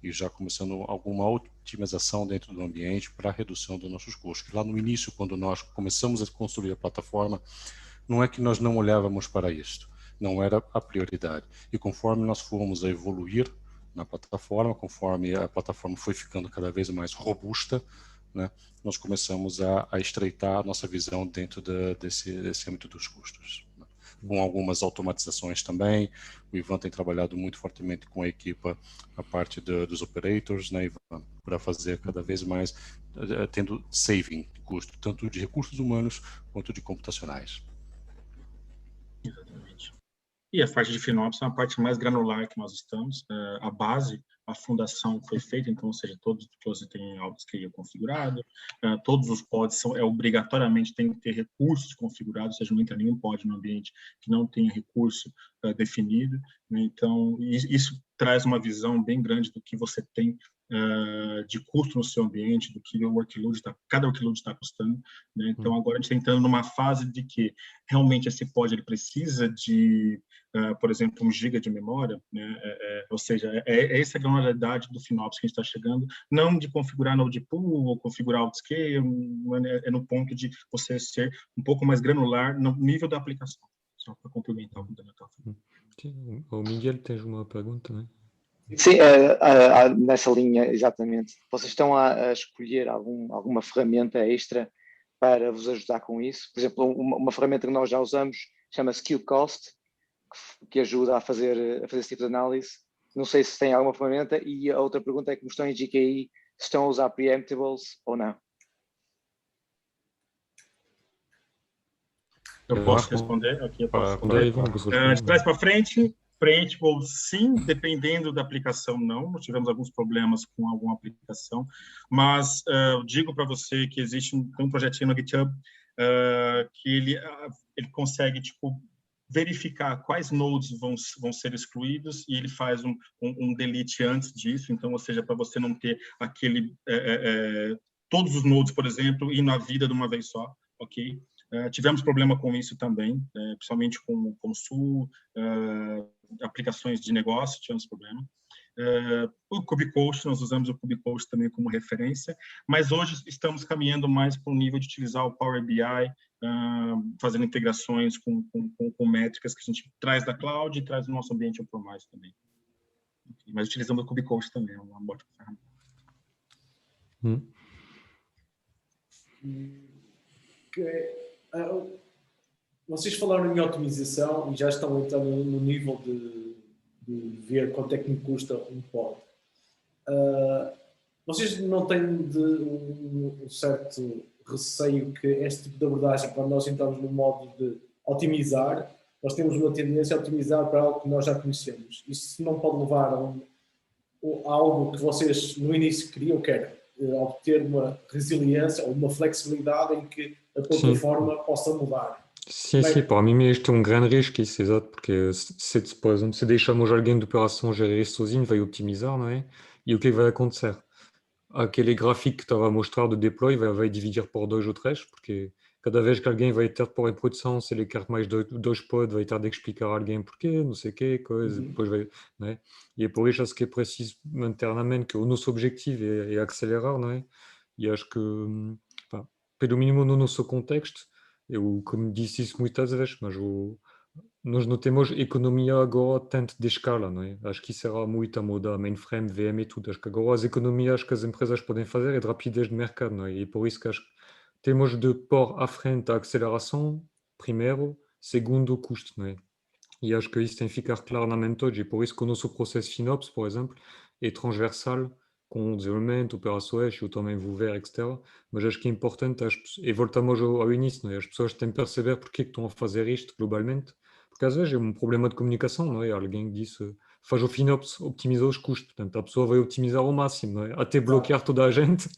e já começando alguma otimização dentro do ambiente para a redução dos nossos custos. Lá no início, quando nós começamos a construir a plataforma, não é que nós não olhávamos para isso, não era a prioridade. E conforme nós fomos a evoluir na plataforma, conforme a plataforma foi ficando cada vez mais robusta, né, nós começamos a estreitar a nossa visão dentro desse âmbito dos custos. Né. Com algumas automatizações também, o Ivan tem trabalhado muito fortemente com a equipa, a parte dos operators, né, Ivan, para fazer cada vez mais, tendo saving de custo, tanto de recursos humanos quanto de computacionais. Exatamente. E a parte de FinOps é uma parte mais granular que nós estamos. A base, a fundação foi feita, então, ou seja, todos os pods têm AutoScale configurado, todos os pods obrigatoriamente têm que ter recursos configurados, ou seja, não entra nenhum pod no ambiente que não tenha recurso definido. Né? Então, isso traz uma visão bem grande do que você tem de custo no seu ambiente, do que o workload cada workload está custando. Né? Então, agora a gente está entrando numa fase de que realmente esse pod ele precisa de, por exemplo, 1 GB de memória, né? Ou seja, essa granularidade do FinOps que a gente está chegando, não de configurar Node Pool ou configurar Autoscale, é no ponto de você ser um pouco mais granular no nível da aplicação. Só para complementar o que o Daniel estava falando. O Miguel, tens uma pergunta, não é? Sim, nessa linha, exatamente. Vocês estão a escolher alguma ferramenta extra para vos ajudar com isso? Por exemplo, uma ferramenta que nós já usamos chama-se QCost, que ajuda a fazer esse tipo de análise. Não sei se tem alguma ferramenta. E a outra pergunta é como estão em GKE, se estão a usar preemptables ou não. Eu posso responder? Aqui eu posso responder. de trás para frente, preemptible sim, dependendo da aplicação não. Nós tivemos alguns problemas com alguma aplicação, mas digo para você que existe um projetinho no GitHub que ele consegue verificar quais nodes vão ser excluídos e ele faz um delete antes disso. Então, ou seja, para você não ter todos os nodes, por exemplo, ir na vida de uma vez só, ok? Tivemos problema com isso também, principalmente com Sul, aplicações de negócio, tivemos problema. O KubeCoast, nós usamos o KubeCoast também como referência, mas hoje estamos caminhando mais para o nível de utilizar o Power BI, fazendo integrações com métricas que a gente traz da cloud e traz do nosso ambiente on-premise também. Mas utilizando o KubeCoast também, é uma ótima ferramenta. Vocês falaram em otimização e já estão entrando no nível de ver quanto é que me custa um pod. Vocês não têm um certo receio que este tipo de abordagem, quando nós entramos no modo de otimizar, nós temos uma tendência a otimizar para algo que nós já conhecemos. Isso não pode levar a algo que vocês no início queriam, que era obter uma resiliência ou uma flexibilidade em que a plataforma possa mudar. Sim, para mim este é grande risco, isso, exato, porque por exemplo, se deixamos alguém de operação gerir isso sozinho, vai optimizar, não é? E o que vai acontecer? Aquele gráfico que estava a mostrar de deploy vai dividir por 2 ou 3, porque cada vez que alguém vai ter de pôr em produção, se ele quer mais 2 pods, vai ter de explicar a alguém porquê, não sei o quê, coisa, depois vai, não é? E é por isso que é preciso internamente que o nosso objetivo é acelerar, não é? E acho que, pelo mínimo no nosso contexto, eu, como disse isso muitas vezes, mas nós não temos economia agora tanto de escala, não é? Acho que isso será muito a moda mainframe, VM e tudo. Acho que agora as economias que as empresas podem fazer é de rapidez de mercado, não é? E por isso que acho que temos de pôr à frente a aceleração, primeiro, segundo o custo, não é? E acho que isso tem que ficar claro na mente todos. E por isso que o nosso processo FinOps, por exemplo, é transversal com desenvolvimento, operações, eu também vou ver, etc. Mas acho que é importante, e voltamos ao início, não é? As pessoas têm que perceber porque é que estão a fazer isto globalmente, porque às vezes é um problema de comunicação, não é? Alguém disse, faz o FinOps, optimiza os custos, portanto a pessoa vai otimizar ao máximo, não é? Até bloquear toda a gente.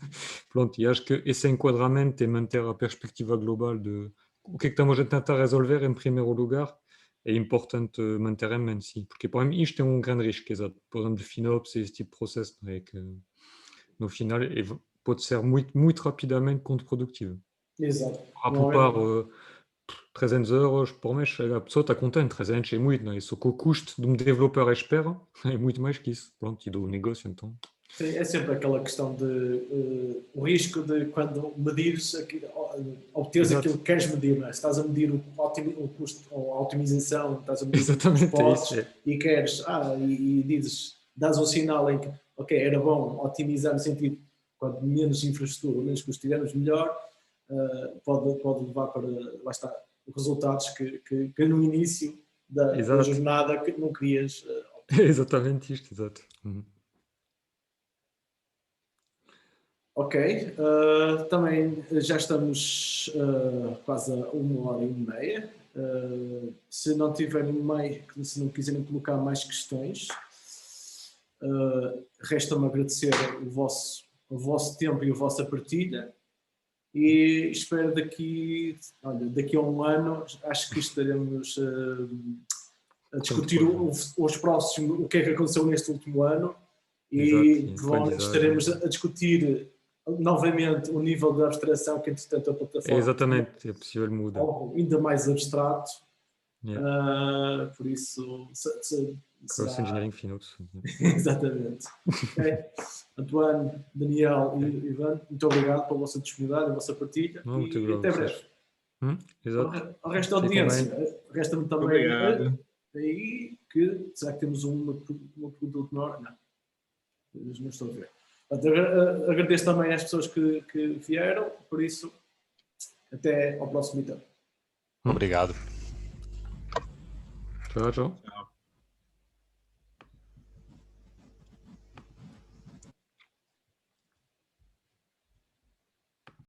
Pronto, e acho que esse enquadramento é manter a perspectiva global de o que é que estamos a tentar resolver em primeiro lugar, é importante manter em mente, sim, porque para mim isto é um grande risco, exato. Por exemplo, de FinOps e esse tipo de processo, não é? Que no final pode ser muito, muito rapidamente contraprodutivo. Exato. A poupar 300 euros por mês, a pessoa está contente, 300 é muito, não é? Só que o custo de um developer à espera é muito mais que isso, pronto, e do negócio, então. Sim, é sempre aquela questão de o risco de quando medires, obteres aquilo que queres medir, não é? Se estás a medir o custo ou a otimização, estás a medir os postos e queres, e dizes, dás um sinal em que, ok, era bom otimizar no sentido, quanto menos infraestrutura, menos custo tivermos, melhor, pode levar para, lá está, resultados que no início da jornada que não querias. É exatamente isto, exato. Ok, também já estamos quase a 1h30. Se não não quiserem colocar mais questões, resta-me agradecer o vosso tempo e a vossa partilha e espero daqui a um ano, acho que estaremos a discutir os próximos, o que é que aconteceu neste último ano e provavelmente estaremos a discutir novamente o nível de abstração que entretanto a plataforma exatamente, é possível mudar. Algo ainda mais abstrato, por isso Cross Engineering FinOps. exatamente. Okay. Antoine, Daniel e Ivan, muito obrigado pela vossa disponibilidade, a vossa partilha e até breve. Exato. Ao resto da audiência, resta-me também aí que será que temos uma pergunta última hora? Não estou a ver. Agradeço também às pessoas que vieram, por isso, até ao próximo então. Obrigado. Tchau.